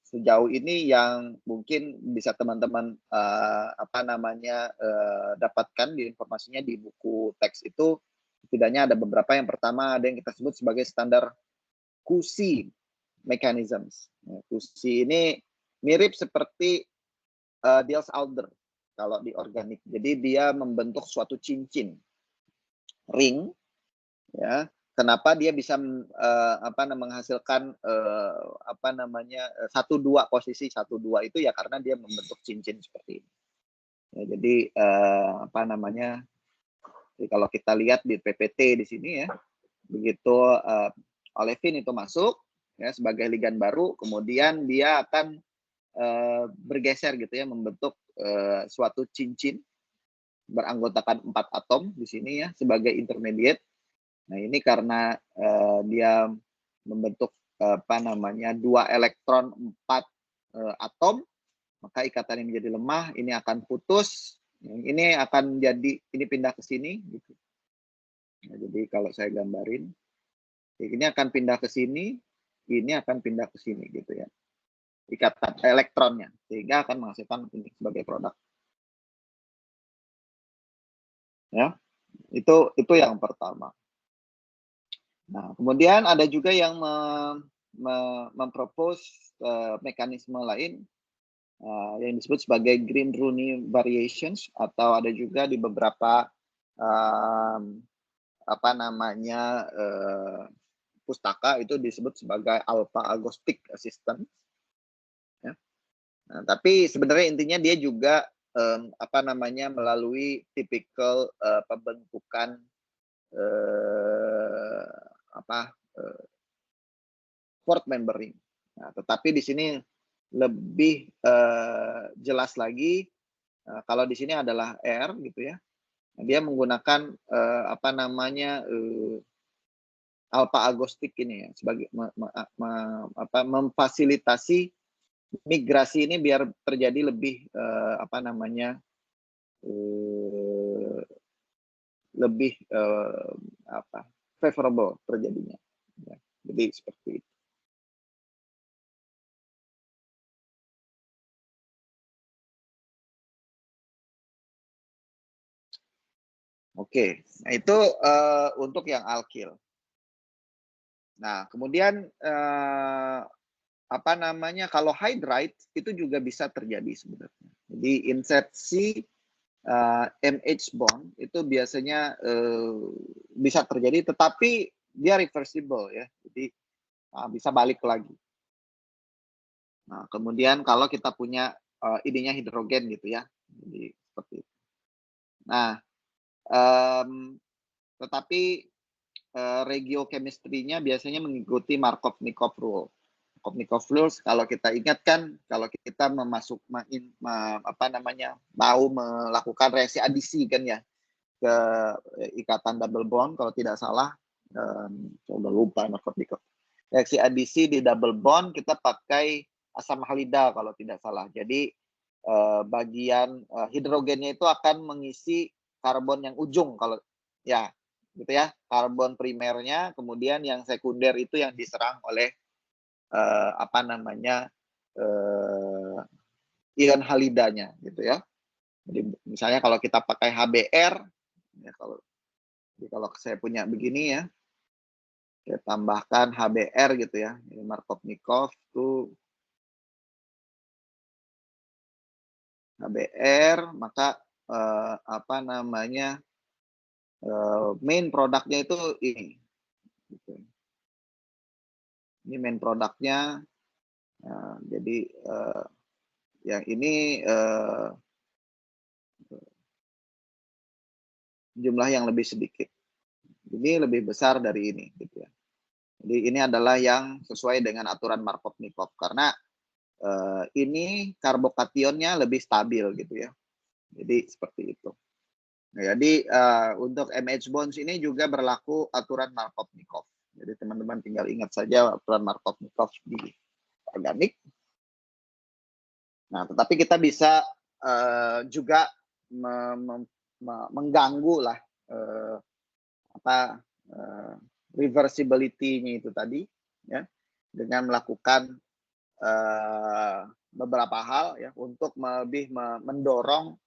sejauh ini yang mungkin bisa teman-teman dapatkan di informasinya di buku teks itu setidaknya ada beberapa. Yang pertama ada yang kita sebut sebagai standar QC mechanisms. QC ini mirip seperti Diels-Alder kalau di organik. Jadi dia membentuk suatu cincin ring, ya. Kenapa dia bisa menghasilkan posisi 1 2 itu ya karena dia membentuk cincin seperti ini. Ya, jadi kalau kita lihat di PPT di sini ya, begitu olefin itu masuk ya sebagai ligan baru, kemudian dia akan bergeser gitu ya, membentuk suatu cincin beranggotakan 4 atom di sini ya sebagai intermediate. Nah, ini karena dia membentuk 2 elektron 4 atom, maka ikatan ini menjadi lemah, ini akan putus, ini akan jadi ini pindah ke sini gitu. Nah, jadi kalau saya gambarin, ini akan pindah ke sini, ini akan pindah ke sini gitu ya. Ikatan elektronnya sehingga akan menghasilkan ini sebagai produk. Ya. Itu yang pertama. Nah, kemudian ada juga yang mempropose mekanisme lain yang disebut sebagai Green-Rooney variations, atau ada juga di beberapa pustaka itu disebut sebagai alpha-agostic system. Ya. Nah, tapi sebenarnya intinya dia juga melalui tipikal pembentukan fourth membering. Nah, tetapi di sini lebih jelas lagi kalau di sini adalah R gitu ya. Dia menggunakan alpha agostic ini ya sebagai memfasilitasi migrasi ini biar terjadi lebih lebih favorable terjadinya. Ya, jadi seperti itu. Oke, nah itu untuk yang alkil. Nah, kemudian kalau hydride itu juga bisa terjadi sebenarnya. Jadi insersi MH bond itu biasanya bisa terjadi, tetapi dia reversible ya. Jadi bisa balik lagi. Nah, kemudian kalau kita punya ininya hidrogen gitu ya. Jadi seperti itu. Nah, tetapi regiochemistry-nya biasanya mengikuti Markov-Nikov rule. Markov-Nikov rules kalau kita ingatkan, kalau kita mau melakukan reaksi adisi kan ya ke ikatan double bond, kalau tidak salah, coba lupa Markov-Nikov. Reaksi adisi di double bond kita pakai asam halida kalau tidak salah. Jadi bagian hidrogennya itu akan mengisi karbon yang ujung kalau ya gitu ya, karbon primernya, kemudian yang sekunder itu yang diserang oleh ion halidanya gitu ya. Jadi misalnya kalau kita pakai HBr ya, kalau saya punya begini ya, saya tambahkan HBr gitu ya, ini Markov-Nikov tuh HBr, maka main produknya itu ini. Gitu. Ini main produknya. Jadi yang ini jumlah yang lebih sedikit. Ini lebih besar dari ini, gitu ya. Jadi ini adalah yang sesuai dengan aturan Markov-Nikov karena ini karbokationnya lebih stabil, gitu ya. Jadi seperti itu. Nah, jadi untuk MH bonds ini juga berlaku aturan Markov-Nikov. Jadi teman-teman tinggal ingat saja aturan Markov-Nikov di organik. Nah, tetapi kita bisa juga mengganggu lah reversibility-nya itu tadi ya, dengan melakukan beberapa hal ya untuk lebih mendorong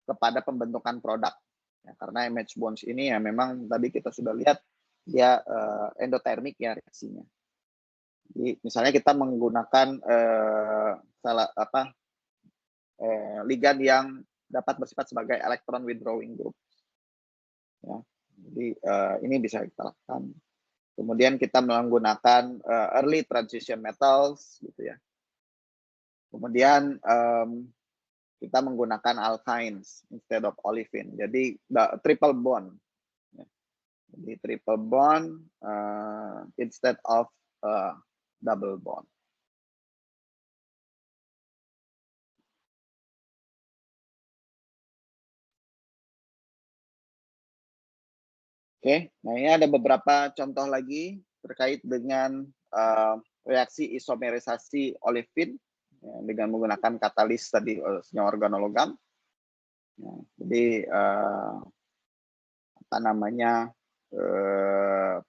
kepada pembentukan produk. Ya, karena MH bonds ini ya memang tadi kita sudah lihat dia endotermik ya reaksinya. Jadi misalnya kita menggunakan ligand yang dapat bersifat sebagai electron withdrawing group. Ya, jadi ini bisa kita lakukan. Kemudian kita menggunakan early transition metals, gitu ya. Kemudian kita menggunakan alkynes instead of olefin. Jadi triple bond. Jadi triple bond instead of double bond. Oke, nah ini ada beberapa contoh lagi terkait dengan reaksi isomerisasi olefin ya, dengan menggunakan katalis tadi senyawa organologam. Ya, jadi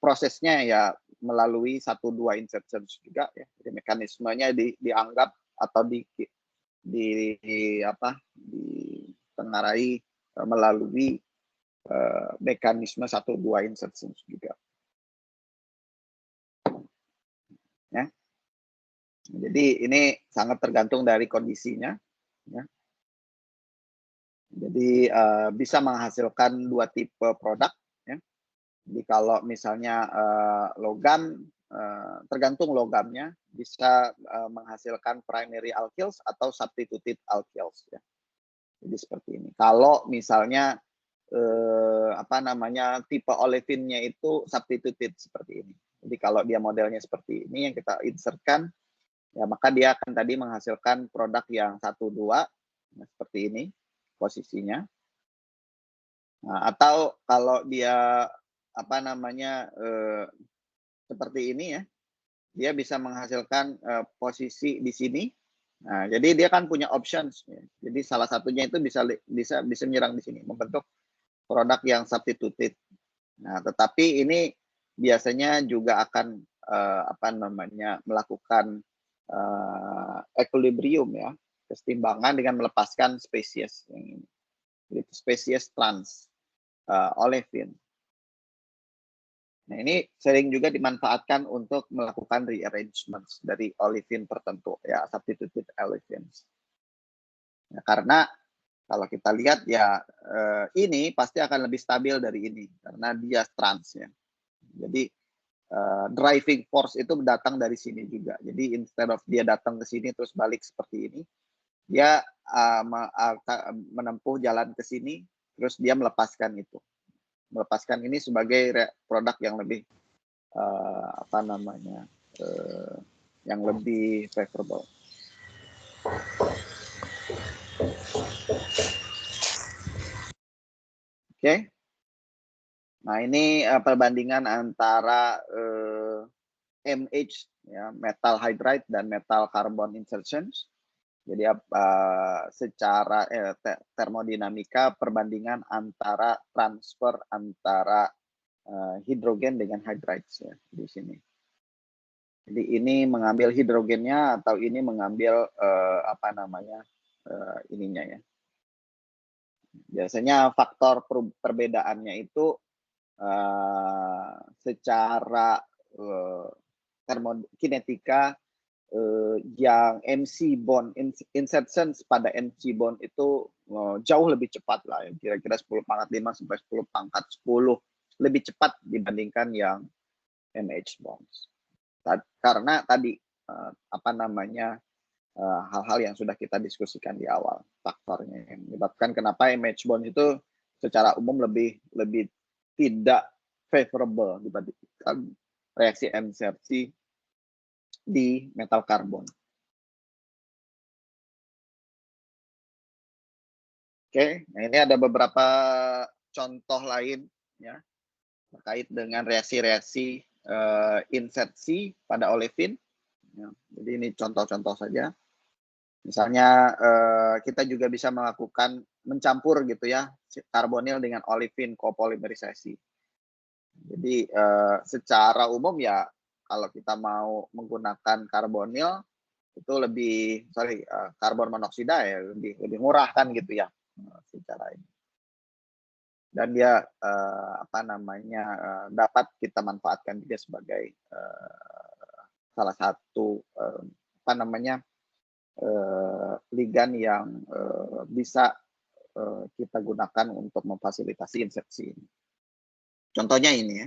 prosesnya ya melalui 1-2 insertions juga ya. Jadi mekanismenya dianggap atau ditengarai melalui mekanisme 1-2 insertions juga. Ya. Jadi ini sangat tergantung dari kondisinya. Ya. Jadi bisa menghasilkan 2 tipe produk. Ya. Jadi kalau misalnya logam, tergantung logamnya, bisa menghasilkan primary alkyls atau substituted alkyls. Ya. Jadi seperti ini. Kalau misalnya tipe olefinnya itu substituted seperti ini. Jadi kalau dia modelnya seperti ini yang kita insertkan, ya maka dia akan tadi menghasilkan produk yang 1-2 seperti ini posisinya. Nah, atau kalau dia seperti ini ya, dia bisa menghasilkan posisi di sini. Nah, jadi dia kan punya options. Ya. Jadi salah satunya itu bisa menyerang di sini, membentuk produk yang substituted. Nah, tetapi ini biasanya juga akan melakukan equilibrium ya, keseimbangan dengan melepaskan spesies yang ini. Itu spesies trans olefin. Nah, ini sering juga dimanfaatkan untuk melakukan rearrangements dari olefin tertentu ya, substituted olefins. Ya, karena kalau kita lihat ya ini pasti akan lebih stabil dari ini karena dia trans ya. Jadi driving force itu datang dari sini juga. Jadi instead of dia datang ke sini terus balik seperti ini, dia menempuh jalan ke sini terus dia melepaskan itu. Melepaskan ini sebagai produk yang lebih yang lebih favorable. Oke. Nah, ini perbandingan antara MH ya, metal hydride dan metal carbon insertions. Jadi secara termodinamika perbandingan antara transfer antara hidrogen dengan hydrides ya di sini. Jadi ini mengambil hidrogennya atau ini mengambil ininya ya. Biasanya faktor perbedaannya itu secara termokinetika yang MC bond insertions pada MC bond itu jauh lebih cepat lah, kira-kira 10 pangkat 5 sampai 10 pangkat 10 lebih cepat dibandingkan yang MH bonds. Karena tadi hal-hal yang sudah kita diskusikan di awal, faktornya yang menyebabkan kenapa MH bond itu secara umum lebih tidak favorable dibandingkan reaksi insersi di metal karbon. Oke, nah ini ada beberapa contoh lain ya terkait dengan reaksi-reaksi insersi pada olefin. Ya, jadi ini contoh-contoh saja. Misalnya kita juga bisa melakukan mencampur gitu ya karbonil dengan olefin copolymerisasi. Jadi secara umum ya kalau kita mau menggunakan karbonil itu lebih karbon monoksida ya lebih murah kan gitu ya secara ini. Dan dia dapat kita manfaatkan juga sebagai salah satu ligan yang bisa kita gunakan untuk memfasilitasi insersi ini. Contohnya ini ya.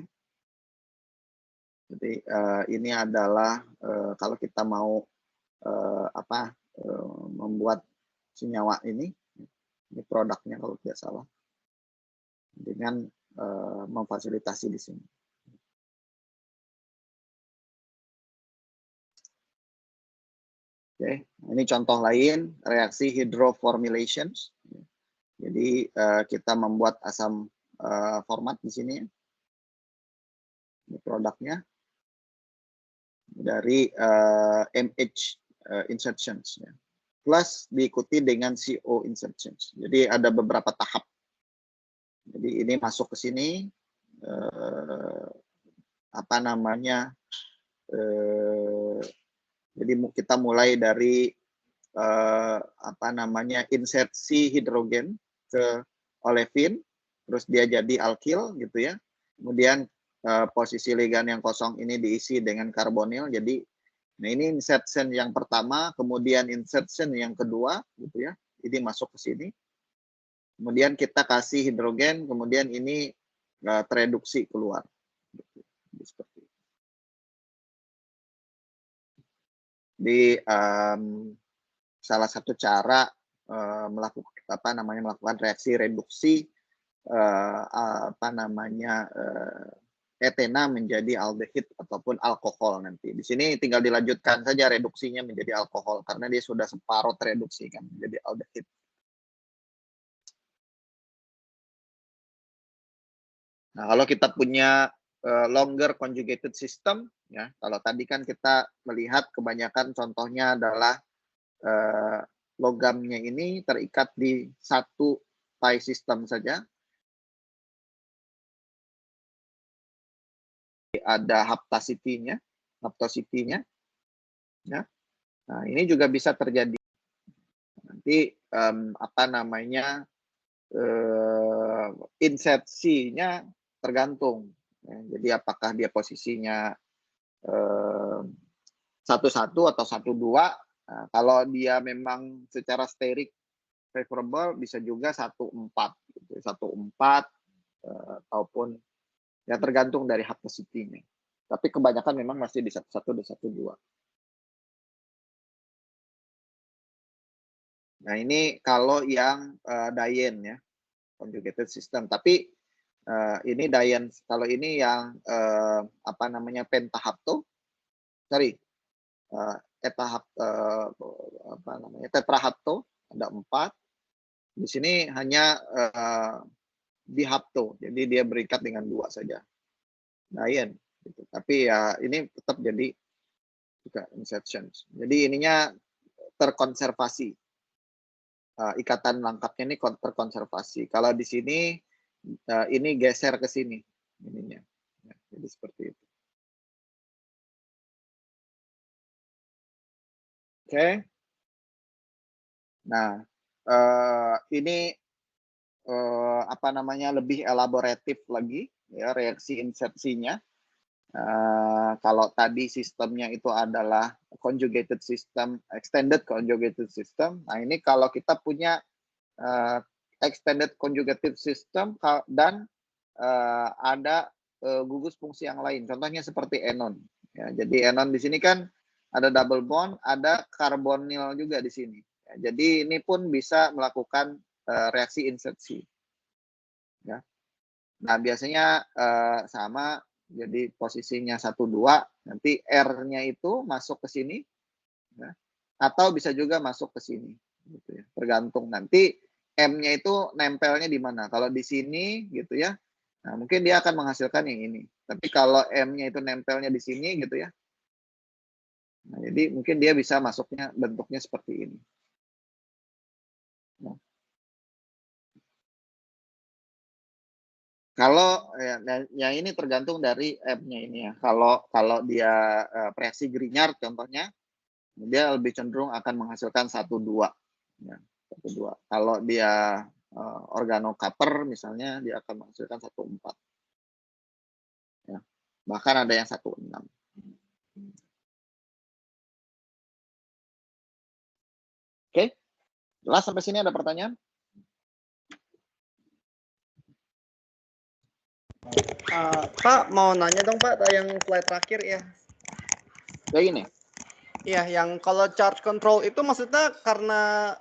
Jadi ini adalah kalau kita mau membuat senyawa ini produknya kalau tidak salah, dengan memfasilitasi di sini. Oke, ini contoh lain reaksi hydroformylations. Jadi kita membuat asam format di sini. Ini produknya dari MH insertions, ya. Plus diikuti dengan CO insertions. Jadi ada beberapa tahap. Jadi ini masuk ke sini, jadi kita mulai dari insersi hidrogen ke olefin, terus dia jadi alkil gitu ya. Kemudian posisi ligan yang kosong ini diisi dengan karbonil. Jadi nah ini insertion yang pertama, kemudian insertion yang kedua gitu ya. Ini masuk ke sini. Kemudian kita kasih hidrogen, kemudian ini tereduksi keluar. Seperti itu. Di salah satu cara melakukan reaksi reduksi etena menjadi aldehid ataupun alkohol nanti. Di sini tinggal dilanjutkan saja reduksinya menjadi alkohol karena dia sudah separuh tereduksi kan menjadi aldehid. Nah, kalau kita punya longer conjugated system, ya, kalau tadi kan kita melihat kebanyakan contohnya adalah logamnya ini terikat di satu pi system saja. Ada hapticity-nya, ya. Nah, ini juga bisa terjadi. Nanti insersinya tergantung. Ya, jadi apakah dia posisinya 1-1 atau 1-2. Nah, kalau dia memang secara steric favorable bisa juga 1-4, gitu. 1-4 ataupun ya tergantung dari hapticity-nya. Tapi kebanyakan memang masih di 1-1 dan 1-2. Nah, ini kalau yang Dayen ya, conjugated system. Tapi ini Dayen, kalau ini yang pentahapto, tetrahapto, ada 4. Di sini hanya dihapto, jadi dia berikat dengan 2 saja. Dayen, gitu. Tapi ya ini tetap jadi juga insertions. Jadi ininya terkonservasi. Ikatan lengkapnya ini terkonservasi. Kalau di sini ini geser ke sini ininya. Ya, jadi seperti itu. Oke. Nah, ini lebih elaboratif lagi ya reaksi insersinya. Kalau tadi sistemnya itu adalah conjugated system, extended conjugated system. Nah, ini kalau kita punya extended conjugative system dan ada gugus fungsi yang lain. Contohnya seperti enon. Ya, jadi enon di sini kan ada double bond, ada karbonil juga di sini. Ya, jadi ini pun bisa melakukan reaksi insersi. Ya. Nah, biasanya sama, jadi posisinya 1-2, nanti R-nya itu masuk ke sini, ya. Atau bisa juga masuk ke sini. Gitu ya. Tergantung nanti M-nya itu nempelnya di mana. Kalau di sini, gitu ya, nah mungkin dia akan menghasilkan yang ini. Tapi kalau M-nya itu nempelnya di sini, gitu ya, nah, jadi mungkin dia bisa masuknya bentuknya seperti ini. Nah. Kalau ya ini tergantung dari M-nya ini ya. Kalau dia reaksi Grignard contohnya, dia lebih cenderung akan menghasilkan 1,2. Ya, 1,2. Kalau dia organocopper misalnya, dia akan menghasilkan 1,4. Ya. Bahkan ada yang 1,6. Oke, jelas sampai sini ada pertanyaan? Pak, mau nanya dong Pak, yang slide terakhir ya. Kayak gini. Iya, yang kalau charge control itu maksudnya karena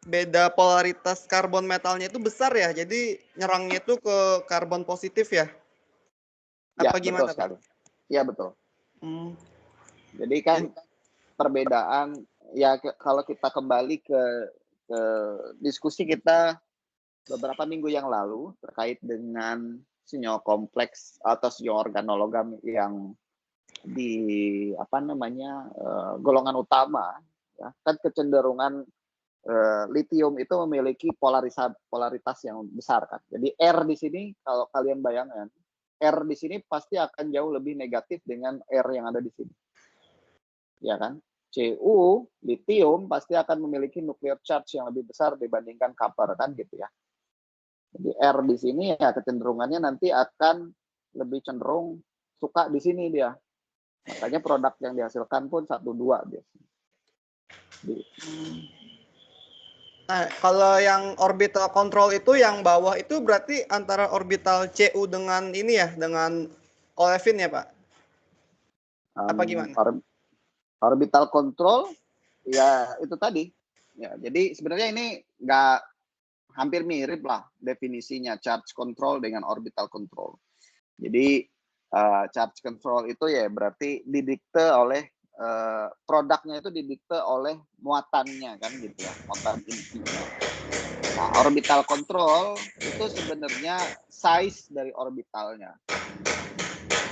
beda polaritas karbon metalnya itu besar ya, jadi nyerangnya itu ke karbon positif ya? Ya, Apa gimana betul sekali. Ya, betul. Jadi kan perbedaan, ya kalau kita kembali ke diskusi kita beberapa minggu yang lalu terkait dengan senyawa kompleks atau senyawa organologam yang di golongan utama, ya, kan kecenderungan litium itu memiliki polaritas yang besar kan. Jadi R di sini kalau kalian bayangkan, R di sini pasti akan jauh lebih negatif dengan R yang ada di sini. Ya kan? Cu, litium pasti akan memiliki nuclear charge yang lebih besar dibandingkan copper kan gitu ya. Jadi R di sini ya kecenderungannya nanti akan lebih cenderung suka di sini dia. Makanya produk yang dihasilkan pun 1,2 biasanya. Nah, kalau yang orbital control itu yang bawah itu berarti antara orbital Cu dengan ini ya, dengan olefin ya Pak? Apa gimana? Orbital control ya itu tadi. Ya, jadi sebenarnya ini nggak hampir mirip lah definisinya charge control dengan orbital control. Jadi charge control itu ya berarti didikte oleh produknya itu didikte oleh muatannya kan gitu ya, muatan intinya. Nah, orbital control itu sebenarnya size dari orbitalnya.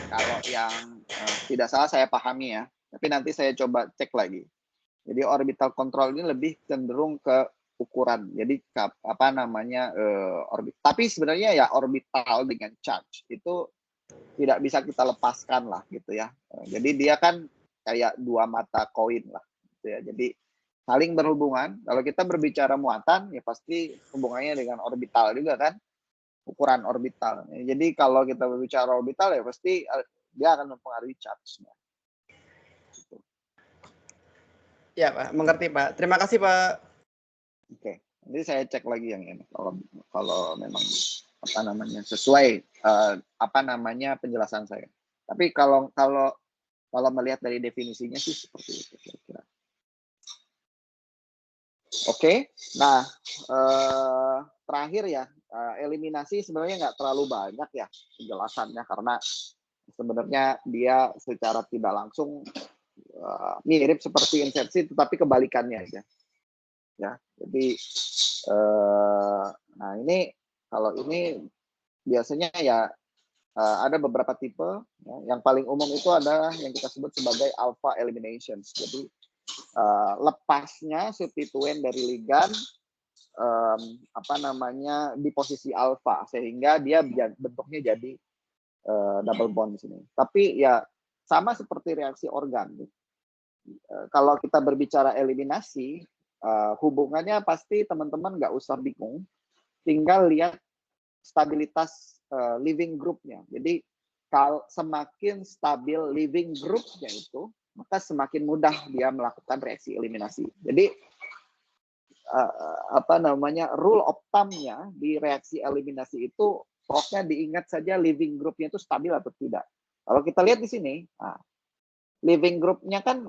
Kalau yang tidak salah saya pahami ya, tapi nanti saya coba cek lagi. Jadi orbital control ini lebih cenderung ke ukuran. Jadi orbit. Tapi sebenarnya ya orbital dengan charge itu tidak bisa kita lepaskan lah gitu ya. Jadi dia kan kayak dua mata koin lah gitu ya. Jadi saling berhubungan. Kalau kita berbicara muatan ya pasti hubungannya dengan orbital juga kan. Ukuran orbital. Jadi kalau kita berbicara orbital ya pasti dia akan mempengaruhi charge-nya. Gitu. Ya Pak, mengerti Pak. Terima kasih Pak. Oke, jadi saya cek lagi yang ini kalau memang sesuai penjelasan saya. Tapi kalau melihat dari definisinya sih seperti itu kira-kira. Oke, nah terakhir ya eliminasi sebenarnya nggak terlalu banyak ya penjelasannya karena sebenarnya dia secara tidak langsung mirip seperti insersi tetapi kebalikannya aja. Ya, jadi nah ini kalau ini biasanya ya ada beberapa tipe ya. Yang paling umum itu adalah yang kita sebut sebagai alpha elimination. Jadi lepasnya substituen dari ligan di posisi alpha sehingga dia bentuknya jadi double bond di sini. Tapi ya sama seperti reaksi organik. Kalau kita berbicara eliminasi, hubungannya pasti teman-teman nggak usah bingung, tinggal lihat stabilitas living groupnya. Jadi kalau semakin stabil living groupnya itu, maka semakin mudah dia melakukan reaksi eliminasi. Jadi rule of thumb-nya di reaksi eliminasi itu pokoknya diingat saja living groupnya itu stabil atau tidak. Kalau kita lihat di sini, living groupnya kan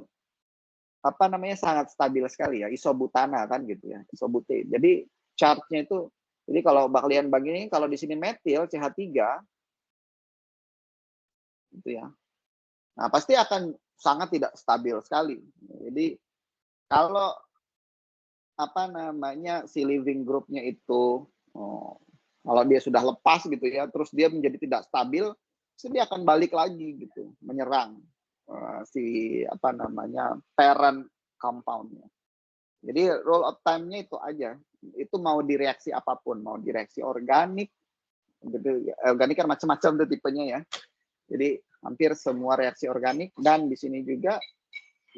sangat stabil sekali ya, isobutana kan gitu ya, isobutane. Jadi charge-nya itu, jadi kalau kalian begini, kalau di sini metil CH3 gitu ya. Nah, pasti akan sangat tidak stabil sekali. Jadi kalau si living groupnya itu kalau dia sudah lepas gitu ya, terus dia menjadi tidak stabil, dia akan balik lagi gitu, menyerang parent compound-nya. Jadi rule of time-nya itu aja. Itu mau di reaksi apapun, mau di reaksi organik, gitu. Organik kan macam-macam tuh tipenya ya. Jadi hampir semua reaksi organik dan di sini juga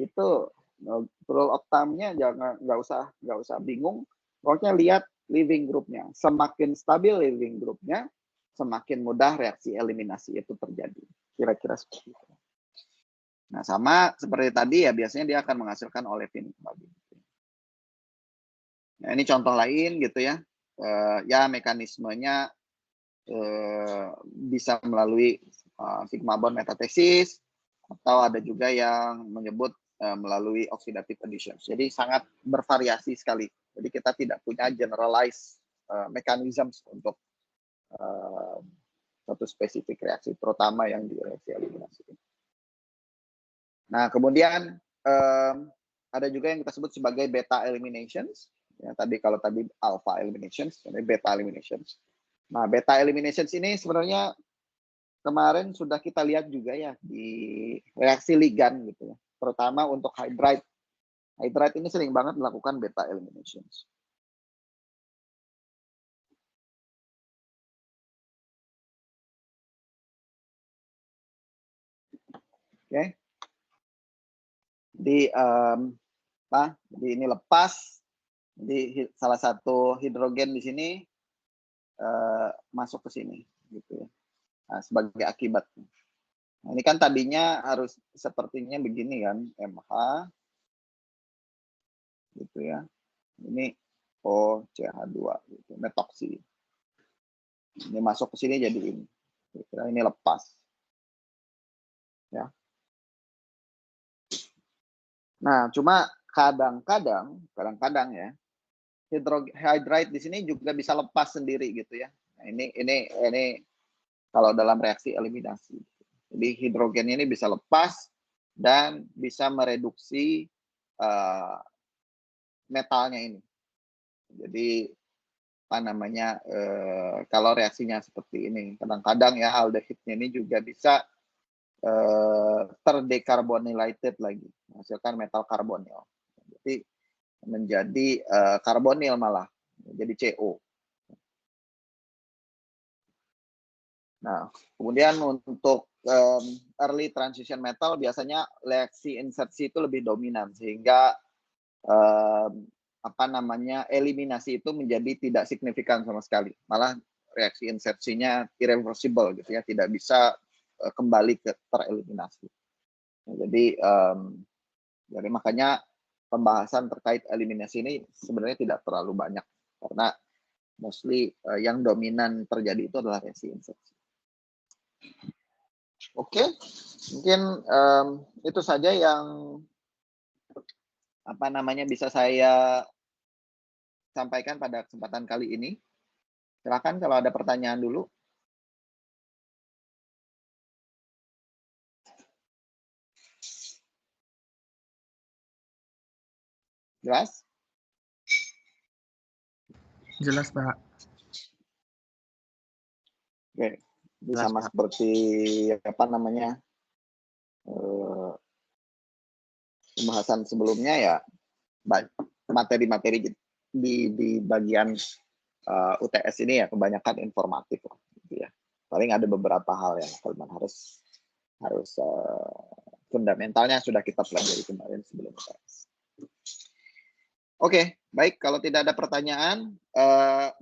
itu rule of thumb-nya nggak usah bingung. Pokoknya lihat living group-nya. Semakin stabil living group-nya, semakin mudah reaksi eliminasi itu terjadi. Kira-kira seperti itu. Nah, sama seperti tadi ya, biasanya dia akan menghasilkan olefin kembali. Nah, ini contoh lain gitu ya. Ya mekanismenya bisa melalui sigma bond metathesis, atau ada juga yang menyebut melalui oxidative addition. Jadi sangat bervariasi sekali. Jadi kita tidak punya generalized mechanism untuk satu spesifik reaksi, terutama yang di reaksi eliminasi. Nah, kemudian ada juga yang kita sebut sebagai beta eliminations. Ya, kalau tadi alpha eliminations, ini beta eliminations. Nah, beta eliminations ini sebenarnya kemarin sudah kita lihat juga ya di reaksi ligan gitu ya, terutama untuk hydride. Hydride ini sering banget melakukan beta eliminations. Oke. Di ini lepas, di salah satu hidrogen di sini masuk ke sini gitu ya. Nah, sebagai akibat. Nah, ini kan tadinya harus sepertinya begini kan, MH gitu ya. Ini OCH2 gitu, metoksi. Ini masuk ke sini jadi ini. Kira-kira ini lepas. Ya. Nah, cuma kadang-kadang ya, hydride di sini juga bisa lepas sendiri gitu ya. Nah, ini kalau dalam reaksi eliminasi. Jadi hidrogen ini bisa lepas dan bisa mereduksi metalnya ini. Jadi apa namanya, kalau reaksinya seperti ini, kadang-kadang ya aldehidnya ini juga bisa terdecarbonylated lagi, menghasilkan metal karbonil. Jadi menjadi karbonil malah, jadi CO. Nah, kemudian untuk early transition metal biasanya reaksi insersi itu lebih dominan, sehingga apa namanya, eliminasi itu menjadi tidak signifikan sama sekali. Malah reaksi insersinya irreversible gitu ya, tidak bisa kembali ke tereliminasi. Nah, jadi makanya pembahasan terkait eliminasi ini sebenarnya tidak terlalu banyak, karena mostly yang dominan terjadi itu adalah reaksi insersi. Oke, mungkin itu saja yang apa namanya bisa saya sampaikan pada kesempatan kali ini. Silakan kalau ada pertanyaan dulu. Jelas? Jelas, Pak. Oke, ini sama seperti apa namanya pembahasan sebelumnya ya, materi-materi di bagian UTS ini ya kebanyakan informatif gitu ya. Paling ada beberapa hal yang harus fundamentalnya sudah kita pelajari kemarin sebelum UTS. Oke, baik, kalau tidak ada pertanyaan,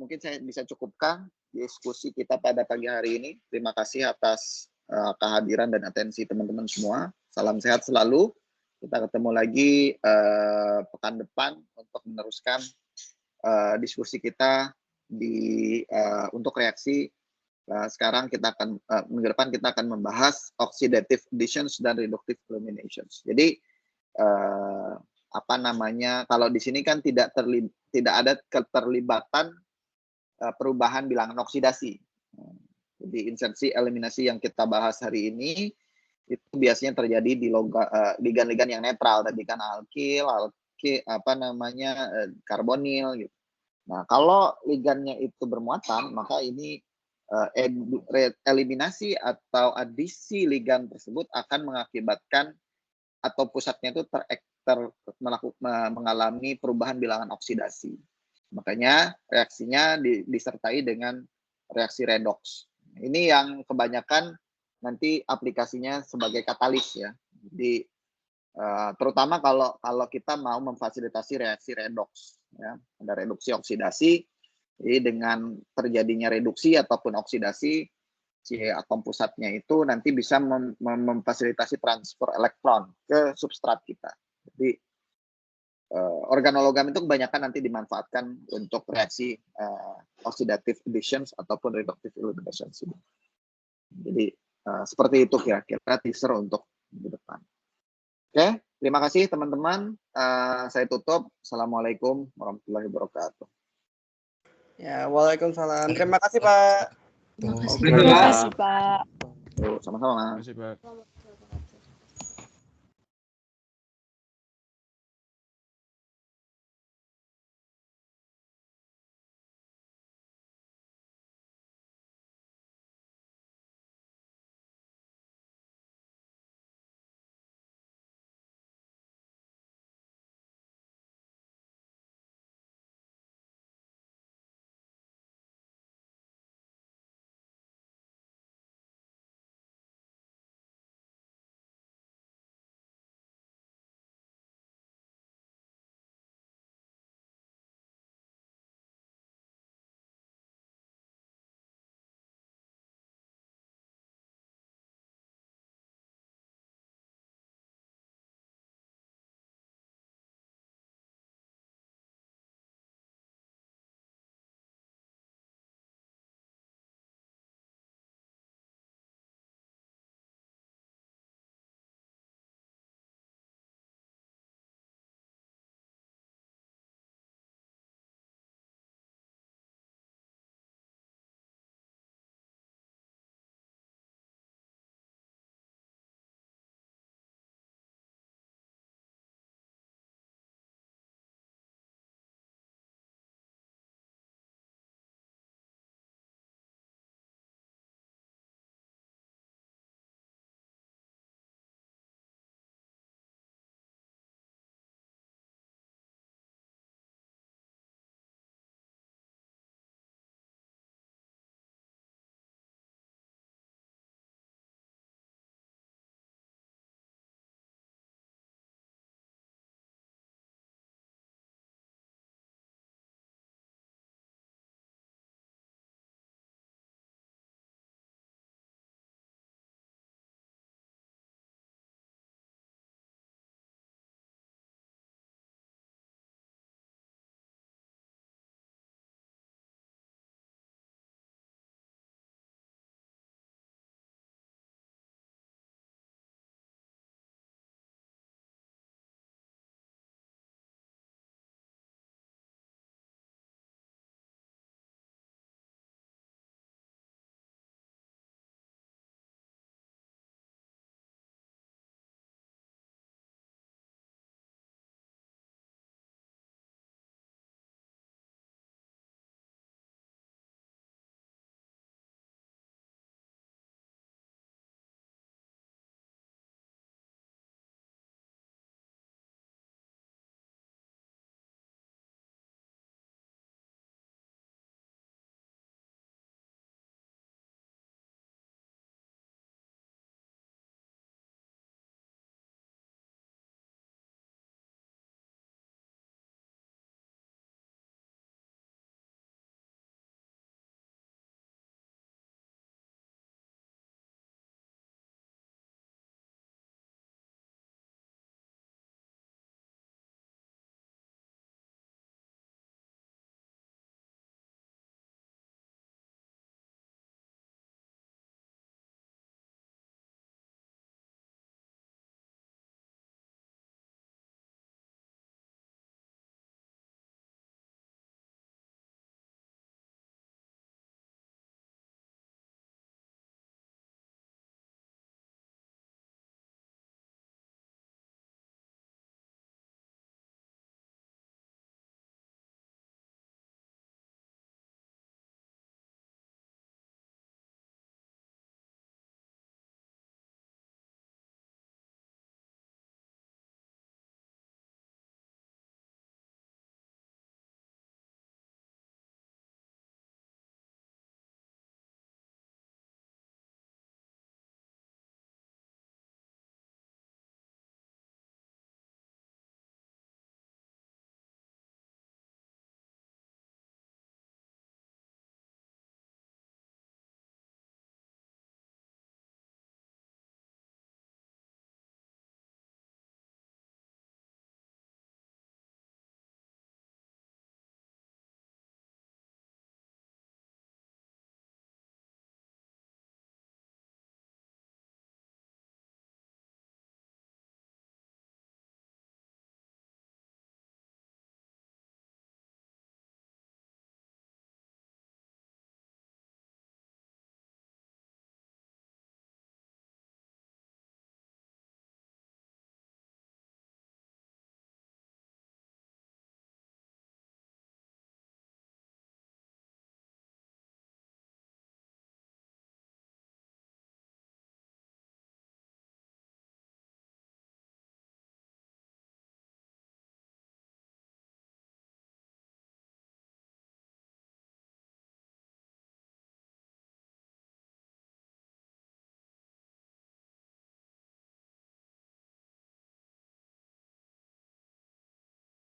mungkin saya bisa cukupkan diskusi kita pada pagi hari ini. Terima kasih atas kehadiran dan atensi teman-teman semua. Salam sehat selalu. Kita ketemu lagi pekan depan untuk meneruskan diskusi kita untuk reaksi. Sekarang kita akan minggu depan kita akan membahas oxidative additions dan reductive eliminations. Jadi apa namanya, kalau di sini kan tidak ada keterlibatan perubahan bilangan oksidasi. Jadi insersi eliminasi yang kita bahas hari ini itu biasanya terjadi di ligan-ligan yang netral, tadi kan alkil, apa namanya, karbonil gitu. Nah, kalau ligannya itu bermuatan, maka ini eliminasi atau adisi ligan tersebut akan mengakibatkan atau pusatnya itu mengalami perubahan bilangan oksidasi. Makanya reaksinya disertai dengan reaksi redox. Ini yang kebanyakan nanti aplikasinya sebagai katalis ya. Jadi Terutama kalau kita mau memfasilitasi reaksi redoks, ya. Ada reduksi oksidasi, jadi dengan terjadinya reduksi ataupun oksidasi, si atom pusatnya itu nanti bisa memfasilitasi transfer elektron ke substrat kita. Jadi organologam itu kebanyakan nanti dimanfaatkan untuk reaksi oxidative additions ataupun reductive eliminations. Jadi seperti itu kira-kira teaser untuk di depan. Oke, terima kasih teman-teman. Saya tutup. Assalamualaikum warahmatullahi wabarakatuh. Ya, waalaikumsalam. Terima kasih Pak. Terima kasih. Terima Terima kasih, kasih, Pak. Sama-sama. Terima kasih, Pak.